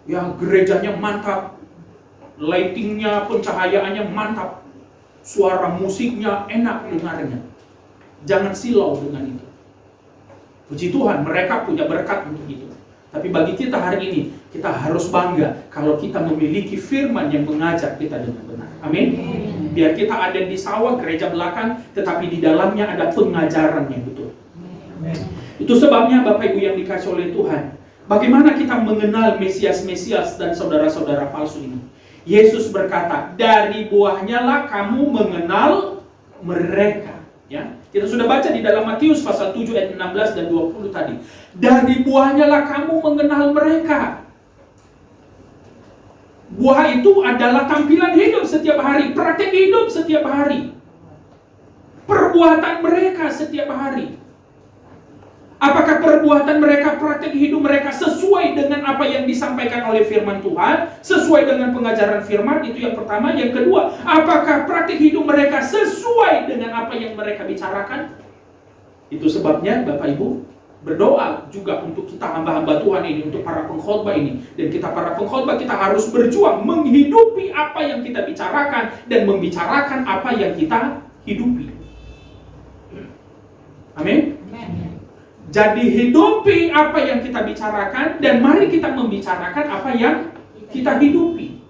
Ya, gerejanya mantap. Lightingnya, pencahayaannya mantap. Suara musiknya enak dengarnya. Jangan silau dengan itu. Puji Tuhan, mereka punya berkat untuk itu. Tapi bagi kita hari ini, kita harus bangga kalau kita memiliki firman yang mengajar kita dengan benar. Amin. Biar kita ada di sawah gereja belakang, tetapi di dalamnya ada pengajaran yang betul. Itu sebabnya Bapak Ibu yang dikasih oleh Tuhan, bagaimana kita mengenal Mesias-Mesias dan saudara-saudara palsu ini? Yesus berkata, dari buahnya lah kamu mengenal mereka. Ya, kita sudah baca di dalam Matius pasal 7 ayat 16 dan 20 tadi. Dari buahnya lah kamu mengenal mereka. Buah itu adalah tampilan hidup setiap hari, praktek hidup setiap hari, perbuatan mereka setiap hari. Apakah perbuatan mereka, praktek hidup mereka sesuai dengan apa yang disampaikan oleh firman Tuhan, sesuai dengan pengajaran firman? Itu yang pertama. Yang kedua, apakah praktek hidup mereka sesuai dengan apa yang mereka bicarakan? Itu sebabnya Bapak Ibu berdoa juga untuk kita hamba-hamba Tuhan ini, untuk para pengkhotbah ini. Dan kita para pengkhotbah, kita harus berjuang menghidupi apa yang kita bicarakan dan membicarakan apa yang kita hidupi. Amin. Jadi hidupi apa yang kita bicarakan, dan mari kita membicarakan apa yang kita hidupi.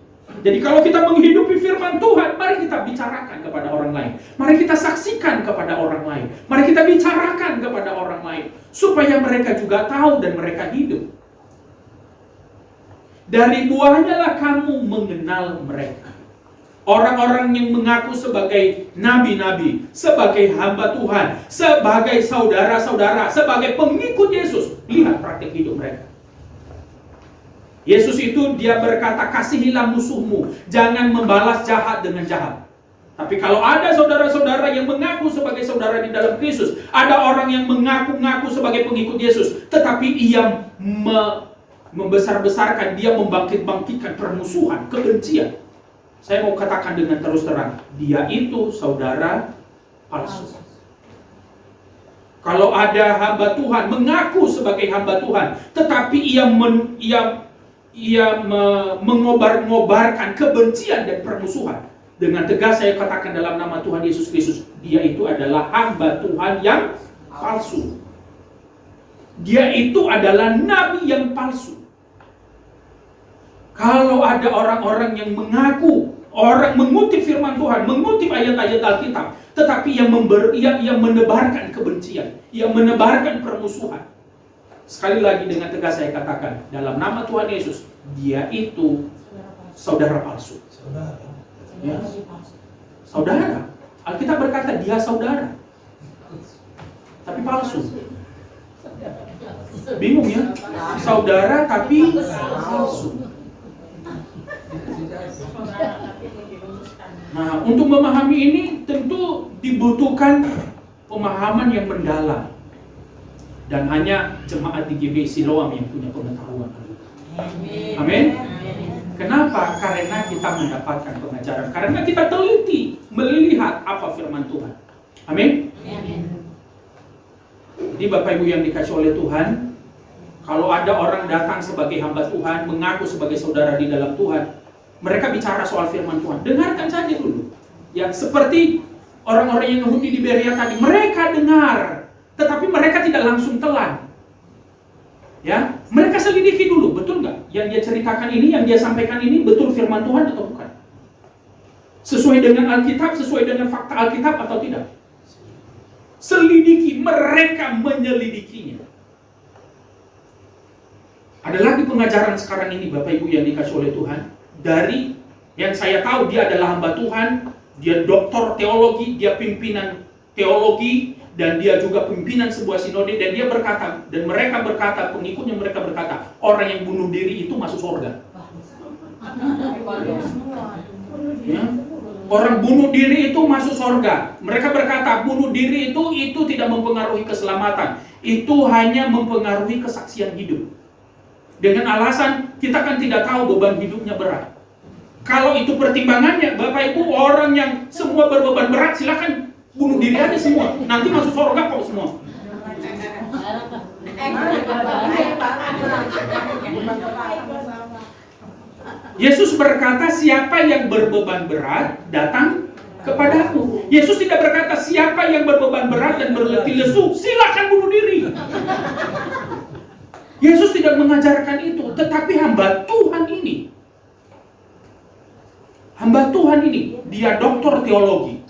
Jadi kalau kita menghidupi firman Tuhan, mari kita bicarakan kepada orang lain. Mari kita saksikan kepada orang lain. Mari kita bicarakan kepada orang lain, supaya mereka juga tahu dan mereka hidup. Dari buahnya lah kamu mengenal mereka. Orang-orang yang mengaku sebagai nabi-nabi, sebagai hamba Tuhan, sebagai saudara-saudara, sebagai pengikut Yesus. Lihat praktik hidup mereka. Yesus itu dia berkata, kasihilah musuhmu, jangan membalas jahat dengan jahat. Tapi kalau ada saudara-saudara yang mengaku sebagai saudara di dalam Kristus, ada orang yang mengaku-ngaku sebagai pengikut Yesus, tetapi ia membesar-besarkan, dia membangkit-bangkitkan permusuhan, kebencian. Saya mau katakan dengan terus terang, dia itu saudara palsu. Kalau ada hamba Tuhan mengaku sebagai hamba Tuhan, tetapi ia mengobar-ngobarkan kebencian dan permusuhan, dengan tegas saya katakan dalam nama Tuhan Yesus Kristus, dia itu adalah hamba Tuhan yang palsu. Dia itu adalah nabi yang palsu. Kalau ada orang-orang yang mengaku, orang mengutip firman Tuhan, mengutip ayat-ayat Alkitab, tetapi yang menebarkan kebencian, yang menebarkan permusuhan. Sekali lagi dengan tegas saya katakan, dalam nama Tuhan Yesus, dia itu saudara palsu. Ya. Saudara. Alkitab berkata dia saudara, tapi palsu. Bingung ya? Saudara tapi palsu. Nah, untuk memahami ini tentu dibutuhkan pemahaman yang mendalam. Dan hanya jemaat di GBI Siloam yang punya pengetahuan. Amin. Kenapa? Karena kita mendapatkan pengajaran. Karena kita teliti melihat apa firman Tuhan. Amin. Jadi Bapak Ibu yang dikasih oleh Tuhan, kalau ada orang datang sebagai hamba Tuhan, mengaku sebagai saudara di dalam Tuhan, mereka bicara soal firman Tuhan, dengarkan saja dulu. Ya, seperti orang-orang yang Yahudi di Berea tadi, mereka dengar, tetapi mereka tidak langsung telan. Ya, mereka selidiki dulu, betul nggak? Yang dia ceritakan ini, yang dia sampaikan ini, betul firman Tuhan atau bukan? Sesuai dengan Alkitab, sesuai dengan fakta Alkitab atau tidak? Selidiki, mereka menyelidikinya. Ada lagi pengajaran sekarang ini Bapak Ibu yang dikasih oleh Tuhan. Dari yang saya tahu dia adalah hamba Tuhan, dia doktor teologi, dia pimpinan teologi, dan dia juga pimpinan sebuah sinode, dan dia berkata, dan mereka berkata, pengikutnya mereka berkata, orang yang bunuh diri itu masuk surga. Ya? Orang bunuh diri itu masuk surga. Mereka berkata, bunuh diri itu tidak mempengaruhi keselamatan, itu hanya mempengaruhi kesaksian hidup. Dengan alasan kita kan tidak tahu beban hidupnya berat. Kalau itu pertimbangannya, Bapak Ibu, orang yang semua berbeban berat, silakan bunuh diri aja semua. Nanti masuk surga kok semua. Yesus berkata, siapa yang berbeban berat datang kepadaku. Yesus tidak berkata siapa yang berbeban berat dan berletih lesu, silakan bunuh diri. Yesus tidak mengajarkan itu, tetapi hamba Tuhan ini, dia doktor teologi.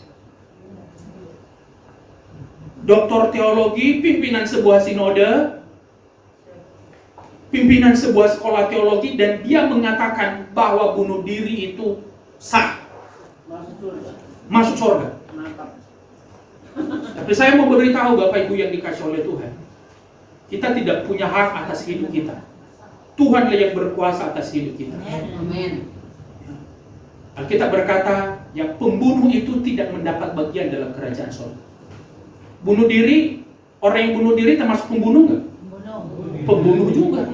Doktor teologi, pimpinan sebuah sinode, pimpinan sebuah sekolah teologi, dan dia mengatakan bahwa bunuh diri itu sah. Masuk surga. Tapi saya mau beritahu Bapak Ibu yang dikasih oleh Tuhan, kita tidak punya hak atas hidup kita. Tuhanlah yang berkuasa atas hidup kita. Amin. Alkitab berkata, yang pembunuh itu tidak mendapat bagian dalam kerajaan surga. Bunuh diri, orang yang bunuh diri termasuk pembunuh nggak? Pembunuh juga.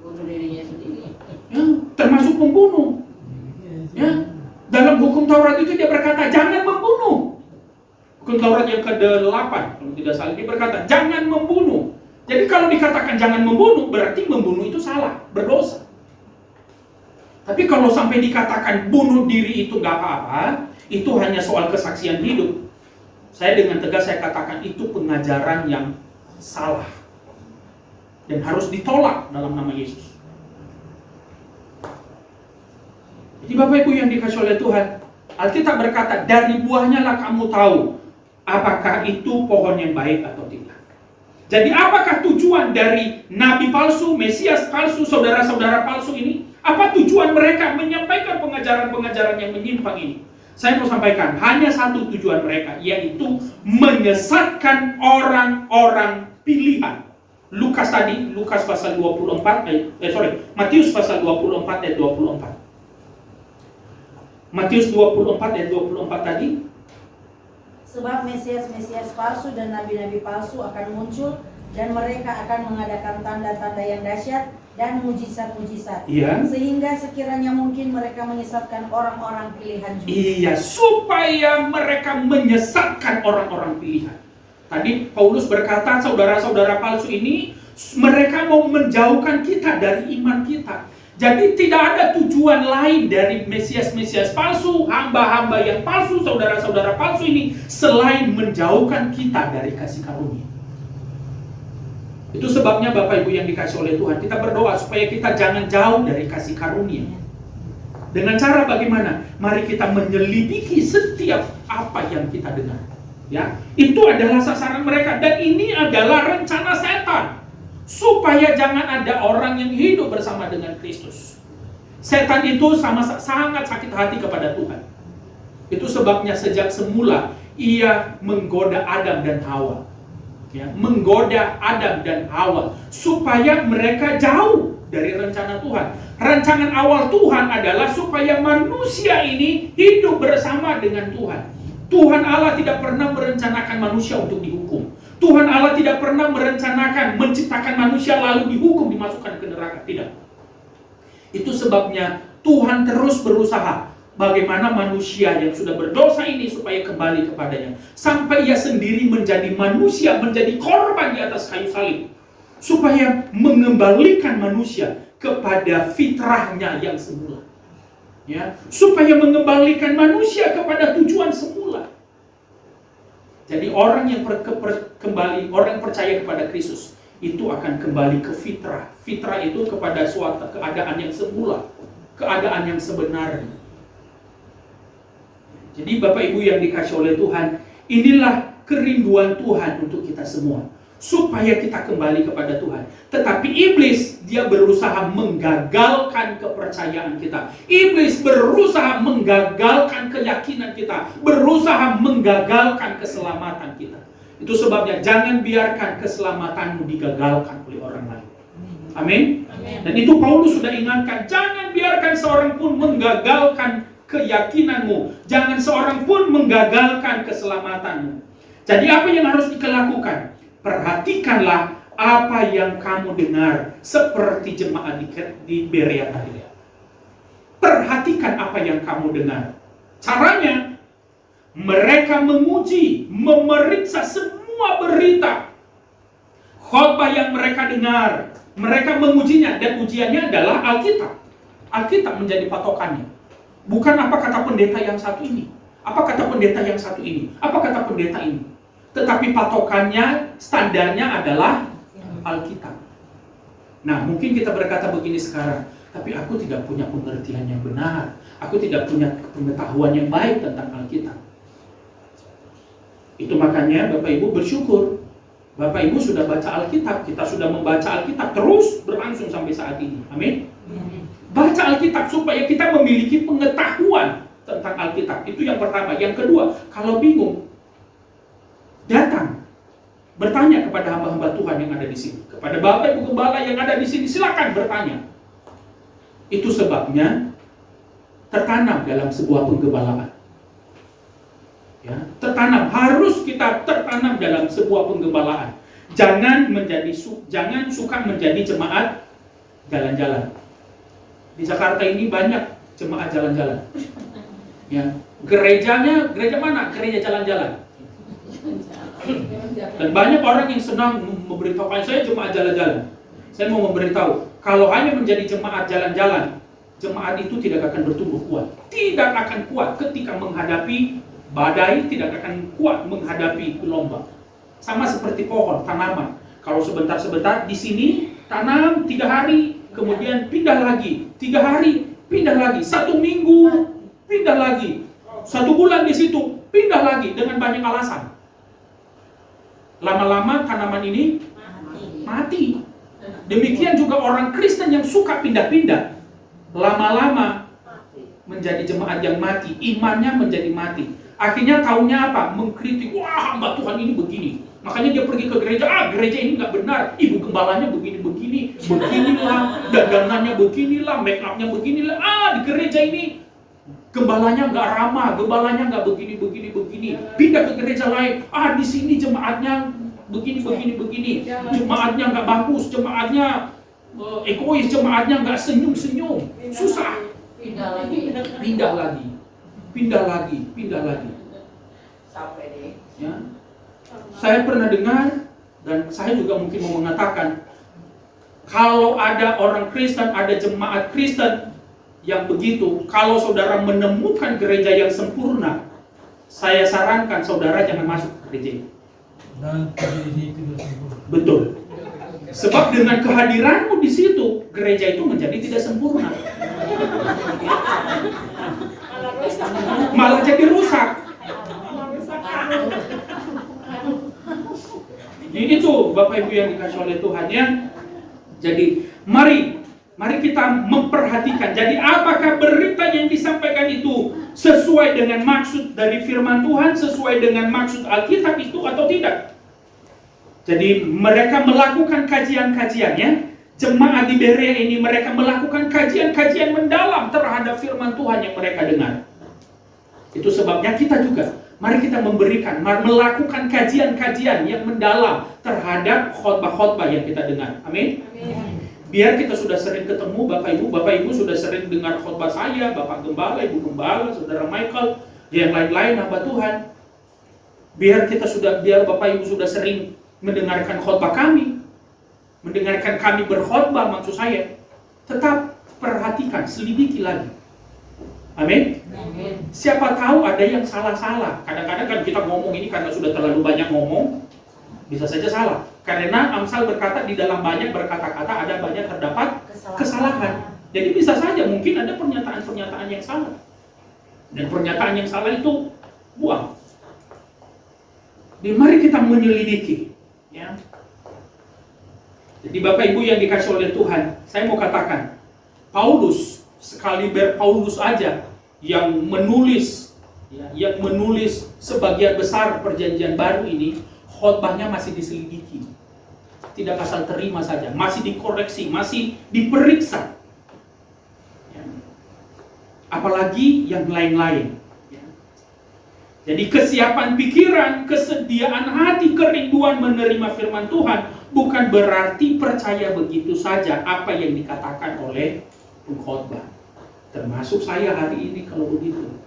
Bunuh dirinya sendiri. Ya, termasuk pembunuh. Ya, dalam hukum Taurat itu dia berkata jangan membunuh. Hukum Taurat yang ke-8 kalau tidak salah dia berkata jangan membunuh. Jadi kalau dikatakan jangan membunuh berarti membunuh itu salah, berdosa. Tapi kalau sampai dikatakan bunuh diri itu nggak apa-apa, itu hanya soal kesaksian hidup. Saya dengan tegas saya katakan itu pengajaran yang salah dan harus ditolak dalam nama Yesus. Jadi Bapak Ibu yang dikasih oleh Tuhan, Alkitab berkata dari buahnya lah kamu tahu apakah itu pohon yang baik atau tidak. Jadi apakah tujuan dari nabi palsu, Mesias palsu, saudara-saudara palsu ini? Apa tujuan mereka menyampaikan pengajaran-pengajaran yang menyimpang ini? Saya mau sampaikan, hanya satu tujuan mereka, yaitu menyesatkan orang-orang pilihan. Lukas pasal 24, Matius pasal 24 ayat 24. Matius 24 ayat 24 tadi. Sebab Mesias-Mesias palsu dan nabi-nabi palsu akan muncul, dan mereka akan mengadakan tanda-tanda yang dahsyat dan mujizat-mujizat. Iya. Sehingga sekiranya mungkin mereka menyesatkan orang-orang pilihan juga. Iya, supaya mereka menyesatkan orang-orang pilihan. Tadi Paulus berkata, saudara-saudara palsu ini, mereka mau menjauhkan kita dari iman kita. Jadi tidak ada tujuan lain dari Mesias-Mesias palsu, hamba-hamba yang palsu, saudara-saudara palsu ini, selain menjauhkan kita dari kasih karunia. Itu sebabnya Bapak Ibu yang dikasih oleh Tuhan, kita berdoa supaya kita jangan jauh dari kasih karunia. Dengan cara bagaimana? Mari kita menyelidiki setiap apa yang kita dengar. Ya, itu adalah sasaran mereka dan ini adalah rencana setan supaya jangan ada orang yang hidup bersama dengan Kristus. Setan itu sangat sakit hati kepada Tuhan. Itu sebabnya sejak semula ia menggoda Adam dan Hawa. Ya, menggoda Adam dan Hawa supaya mereka jauh dari rencana Tuhan. Rancangan awal Tuhan adalah supaya manusia ini hidup bersama dengan Tuhan. Tuhan Allah tidak pernah merencanakan manusia untuk dihukum. Tuhan Allah tidak pernah merencanakan menciptakan manusia lalu dihukum, dimasukkan ke neraka. Tidak. Itu sebabnya Tuhan terus berusaha bagaimana manusia yang sudah berdosa ini supaya kembali kepadanya. Sampai ia sendiri menjadi manusia, menjadi korban di atas kayu salib. Supaya mengembalikan manusia kepada fitrahnya yang semula. Ya, supaya mengembalikan manusia kepada tujuan semula. Jadi orang yang orang yang percaya kepada Kristus itu akan kembali ke fitrah. Fitrah itu kepada suatu keadaan yang semula, keadaan yang sebenarnya. Jadi Bapak Ibu yang dikasih oleh Tuhan, inilah kerinduan Tuhan untuk kita semua, supaya kita kembali kepada Tuhan. Tetapi iblis, dia berusaha menggagalkan kepercayaan kita. Iblis berusaha menggagalkan keyakinan kita, berusaha menggagalkan keselamatan kita. Itu sebabnya jangan biarkan keselamatanmu digagalkan oleh orang lain. Amin. Dan itu Paulus sudah ingatkan, jangan biarkan seorang pun menggagalkan keyakinanmu. Jangan seorang pun menggagalkan keselamatanmu. Jadi apa yang harus dilakukan? Perhatikanlah apa yang kamu dengar, seperti jemaat di Berea tadi. Perhatikan apa yang kamu dengar. Caranya, mereka menguji, memeriksa semua berita khotbah yang mereka dengar. Mereka mengujinya, dan ujiannya adalah Alkitab. Alkitab menjadi patokannya. Bukan apa kata pendeta yang satu ini, apa kata pendeta yang satu ini, apa kata pendeta ini. Tetapi patokannya, standarnya adalah Alkitab. Nah, mungkin kita berkata begini sekarang, tapi aku tidak punya pengertian yang benar, aku tidak punya pengetahuan yang baik tentang Alkitab. Itu makanya Bapak Ibu bersyukur, Bapak Ibu sudah baca Alkitab, kita sudah membaca Alkitab terus berlangsung sampai saat ini. Amin. Baca Alkitab supaya kita memiliki pengetahuan tentang Alkitab. Itu yang pertama. Yang kedua, kalau bingung, datang bertanya kepada hamba-hamba Tuhan yang ada di sini, kepada Bapak Ibu Gembala yang ada di sini, silakan bertanya. Itu sebabnya tertanam dalam sebuah penggembalaan. Ya, tertanam, harus kita tertanam dalam sebuah penggembalaan. Jangan suka menjadi jemaat jalan-jalan. Di Jakarta ini banyak jemaat jalan-jalan. Ya, gereja mana? Gereja jalan-jalan. Dan banyak orang yang senang memberitahukan, saya jemaat jalan-jalan. Saya mau memberitahu, kalau hanya menjadi jemaat jalan-jalan, jemaat itu tidak akan bertumbuh kuat. Tidak akan kuat ketika menghadapi badai, tidak akan kuat menghadapi gelombang. Sama seperti pohon, tanaman. Kalau sebentar-sebentar di sini tanam 3 hari, kemudian pindah lagi. 3 hari, pindah lagi. 1 minggu, pindah lagi. 1 bulan di situ, pindah lagi dengan banyak alasan. Lama-lama tanaman ini mati. Demikian juga orang Kristen yang suka pindah-pindah, lama-lama menjadi jemaat yang mati, imannya menjadi mati. Akhirnya taunya apa? Mengkritik, wah hamba Tuhan ini begini. Makanya dia pergi ke gereja, gereja ini nggak benar, ibu gembalanya begini-begini, beginilah, dagangannya beginilah, make upnya beginilah, di gereja ini gembalanya nggak ramah, gembalanya nggak begini. Pindah ke gereja lain, di sini jemaatnya begini. Jemaatnya nggak bagus, jemaatnya egois, jemaatnya nggak senyum. Susah. Pindah lagi. Sampai deh. Ya. Saya pernah dengar, dan saya juga mungkin mau mengatakan, kalau ada orang Kristen, ada jemaat Kristen yang begitu, kalau saudara menemukan gereja yang sempurna, saya sarankan saudara jangan masuk ke gereja itu. Betul. Sebab dengan kehadiranmu di situ, gereja itu menjadi tidak sempurna. Malah jadi rusak. Ini tuh Bapak Ibu yang dikasih oleh Tuhan ya. Jadi mari kita memperhatikan. Jadi apakah berita yang disampaikan itu sesuai dengan maksud dari firman Tuhan, sesuai dengan maksud Alkitab itu atau tidak? Jadi mereka melakukan kajian-kajian ya. Jemaat di Berea ini mereka melakukan kajian-kajian mendalam terhadap firman Tuhan yang mereka dengar. Itu sebabnya kita juga mari kita melakukan kajian-kajian yang mendalam terhadap khotbah-khotbah yang kita dengar. Amin. Biar kita sudah sering ketemu Bapak Ibu sudah sering dengar khotbah saya, Bapak Gembala, Ibu Gembala, Saudara Michael, yang lain-lain hamba Tuhan. Biar Bapak Ibu sudah sering mendengarkan khotbah kami, mendengarkan kami berkhotbah maksud saya. Tetap perhatikan, selidiki lagi. Amin. Siapa tahu ada yang salah-salah. Kadang-kadang kan kita ngomong ini karena sudah terlalu banyak ngomong, bisa saja salah. Karena Amsal berkata di dalam banyak berkata-kata ada banyak terdapat kesalahan. Jadi bisa saja mungkin ada pernyataan-pernyataan yang salah. Dan pernyataan yang salah itu buang. Jadi mari kita menyelidiki. Ya. Jadi Bapak Ibu yang dikasih oleh Tuhan, saya mau katakan, Paulus, sekaliber Paulus aja yang menulis sebagian besar perjanjian baru ini, khotbahnya masih diselidiki. Tidak asal terima saja, masih dikoreksi, masih diperiksa. Ya. Apalagi yang lain-lain. Ya. Jadi kesiapan pikiran, kesediaan hati, kerinduan menerima firman Tuhan bukan berarti percaya begitu saja apa yang dikatakan oleh pengkhotbah. Termasuk saya hari ini kalau begitu.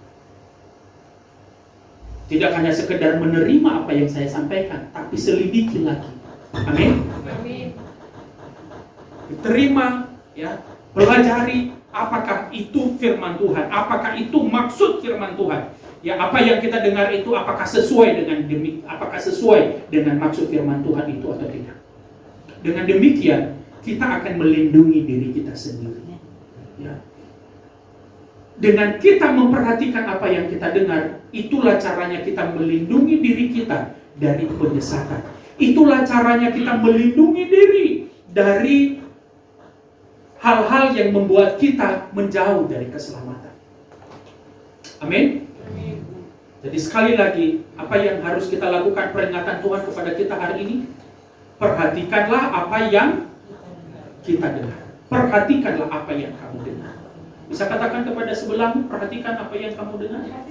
Tidak hanya sekedar menerima apa yang saya sampaikan, tapi selidiki lagi. Amin. Terima, ya, pelajari apakah itu firman Tuhan, apakah itu maksud firman Tuhan. Ya, apa yang kita dengar itu apakah sesuai dengan maksud firman Tuhan itu atau tidak. Dengan demikian, kita akan melindungi diri kita sendiri. Ya. Dengan kita memperhatikan apa yang kita dengar, itulah caranya kita melindungi diri kita dari penyesatan. Itulah caranya kita melindungi diri dari hal-hal yang membuat kita menjauh dari keselamatan. Amin. Jadi sekali lagi, apa yang harus kita lakukan peringatan Tuhan kepada kita hari ini? Perhatikanlah apa yang kita dengar. Perhatikanlah apa yang kamu dengar. Bisa katakan kepada sebelahmu, perhatikan apa yang kamu dengar. Ya.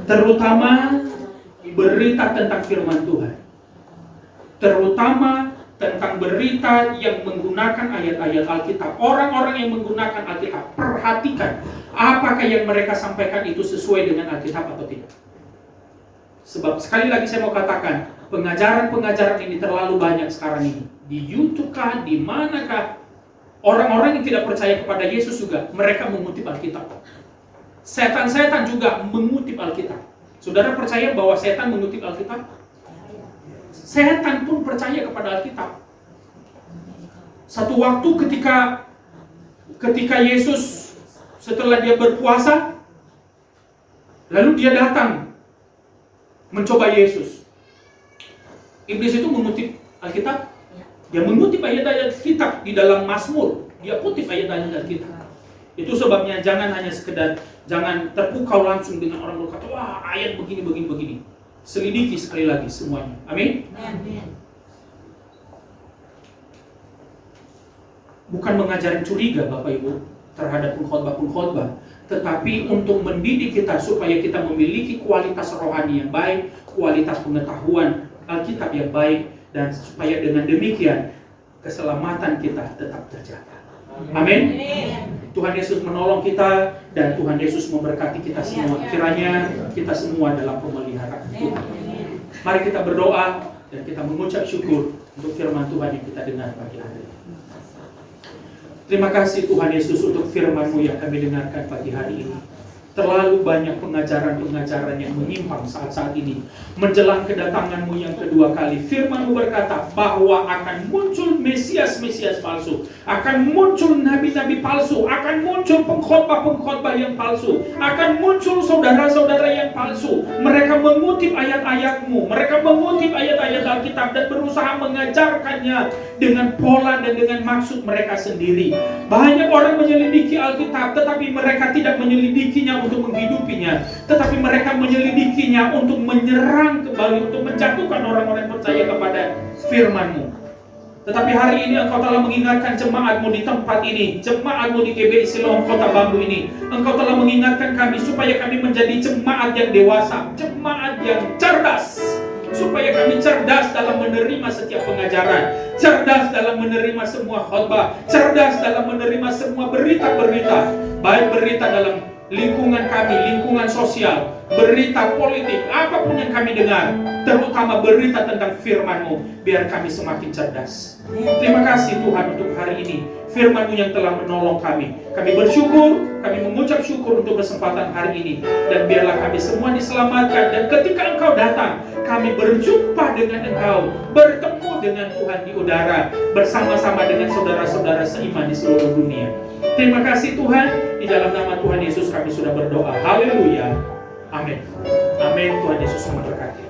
Terutama berita tentang firman Tuhan. Terutama tentang berita yang menggunakan ayat-ayat Alkitab. Orang-orang yang menggunakan Alkitab, perhatikan apakah yang mereka sampaikan itu sesuai dengan Alkitab atau tidak. Sebab sekali lagi saya mau katakan, pengajaran-pengajaran ini terlalu banyak sekarang ini. Di YouTube kah, di manakah, orang-orang yang tidak percaya kepada Yesus juga, mereka mengutip Alkitab. Setan-setan juga mengutip Alkitab. Saudara percaya bahwa setan mengutip Alkitab? Setan pun percaya kepada Alkitab. Satu waktu ketika Yesus setelah dia berpuasa, lalu dia datang mencoba Yesus. Iblis itu mengutip Alkitab. Dia mengutip ayat-ayat Alkitab di dalam Mazmur. Dia kutip ayat-ayat Alkitab. Itu sebabnya jangan hanya sekedar, jangan terpukau langsung dengan orang berkata, wah ayat begini. Selidiki sekali lagi semuanya. Amin. Bukan mengajarin curiga Bapak Ibu terhadap pengkhotbah, tetapi untuk mendidik kita supaya kita memiliki kualitas rohani yang baik, kualitas pengetahuan Alkitab yang baik, dan supaya dengan demikian keselamatan kita tetap terjaga. Amin. Tuhan Yesus menolong kita dan Tuhan Yesus memberkati kita semua. Kiranya kita semua dalam pemeliharaan Tuhan. Mari kita berdoa dan kita mengucap syukur untuk firman Tuhan yang kita dengar pagi hari ini. Terima kasih Tuhan Yesus untuk firman-Mu yang kami dengarkan pagi hari ini. Terlalu banyak pengajaran-pengajaran yang menyimpang saat-saat ini. Menjelang kedatangan-Mu yang kedua kali, firman-Mu berkata bahwa akan muncul Mesias-Mesias palsu, akan muncul nabi-nabi palsu, akan muncul pengkhotbah-pengkhotbah yang palsu, akan muncul saudara-saudara yang palsu. Mereka mengutip ayat-ayat-Mu, mereka mengutip ayat-ayat Alkitab dan berusaha mengajarkannya dengan pola dan dengan maksud mereka sendiri. Banyak orang menyelidiki Alkitab, tetapi mereka tidak menyelidikinya untuk menghidupinya, tetapi mereka menyelidikinya untuk menyerang kembali, untuk menjatuhkan orang-orang percaya kepada firman-Mu. Tetapi hari ini Engkau telah mengingatkan jemaat-Mu di tempat ini, jemaat-Mu di GBI Siloam Kota Bambu ini. Engkau telah mengingatkan kami supaya kami menjadi jemaat yang dewasa, jemaat yang cerdas, supaya kami cerdas dalam menerima setiap pengajaran, cerdas dalam menerima semua khotbah, cerdas dalam menerima semua berita-berita, baik berita dalam lingkungan kami, lingkungan sosial, berita politik, apapun yang kami dengar, terutama berita tentang firman-Mu, biar kami semakin cerdas. Terima kasih Tuhan untuk hari ini, firman-Mu yang telah menolong kami. Kami bersyukur, kami mengucap syukur untuk kesempatan hari ini, dan biarlah kami semua diselamatkan, dan ketika Engkau datang, kami berjumpa dengan Engkau, bertemu dengan Tuhan di udara, bersama-sama dengan saudara-saudara seiman di seluruh dunia. Terima kasih Tuhan, di dalam nama Tuhan Yesus kami sudah berdoa. Haleluya. Amin. Amin. Tuhan Yesus memberkati.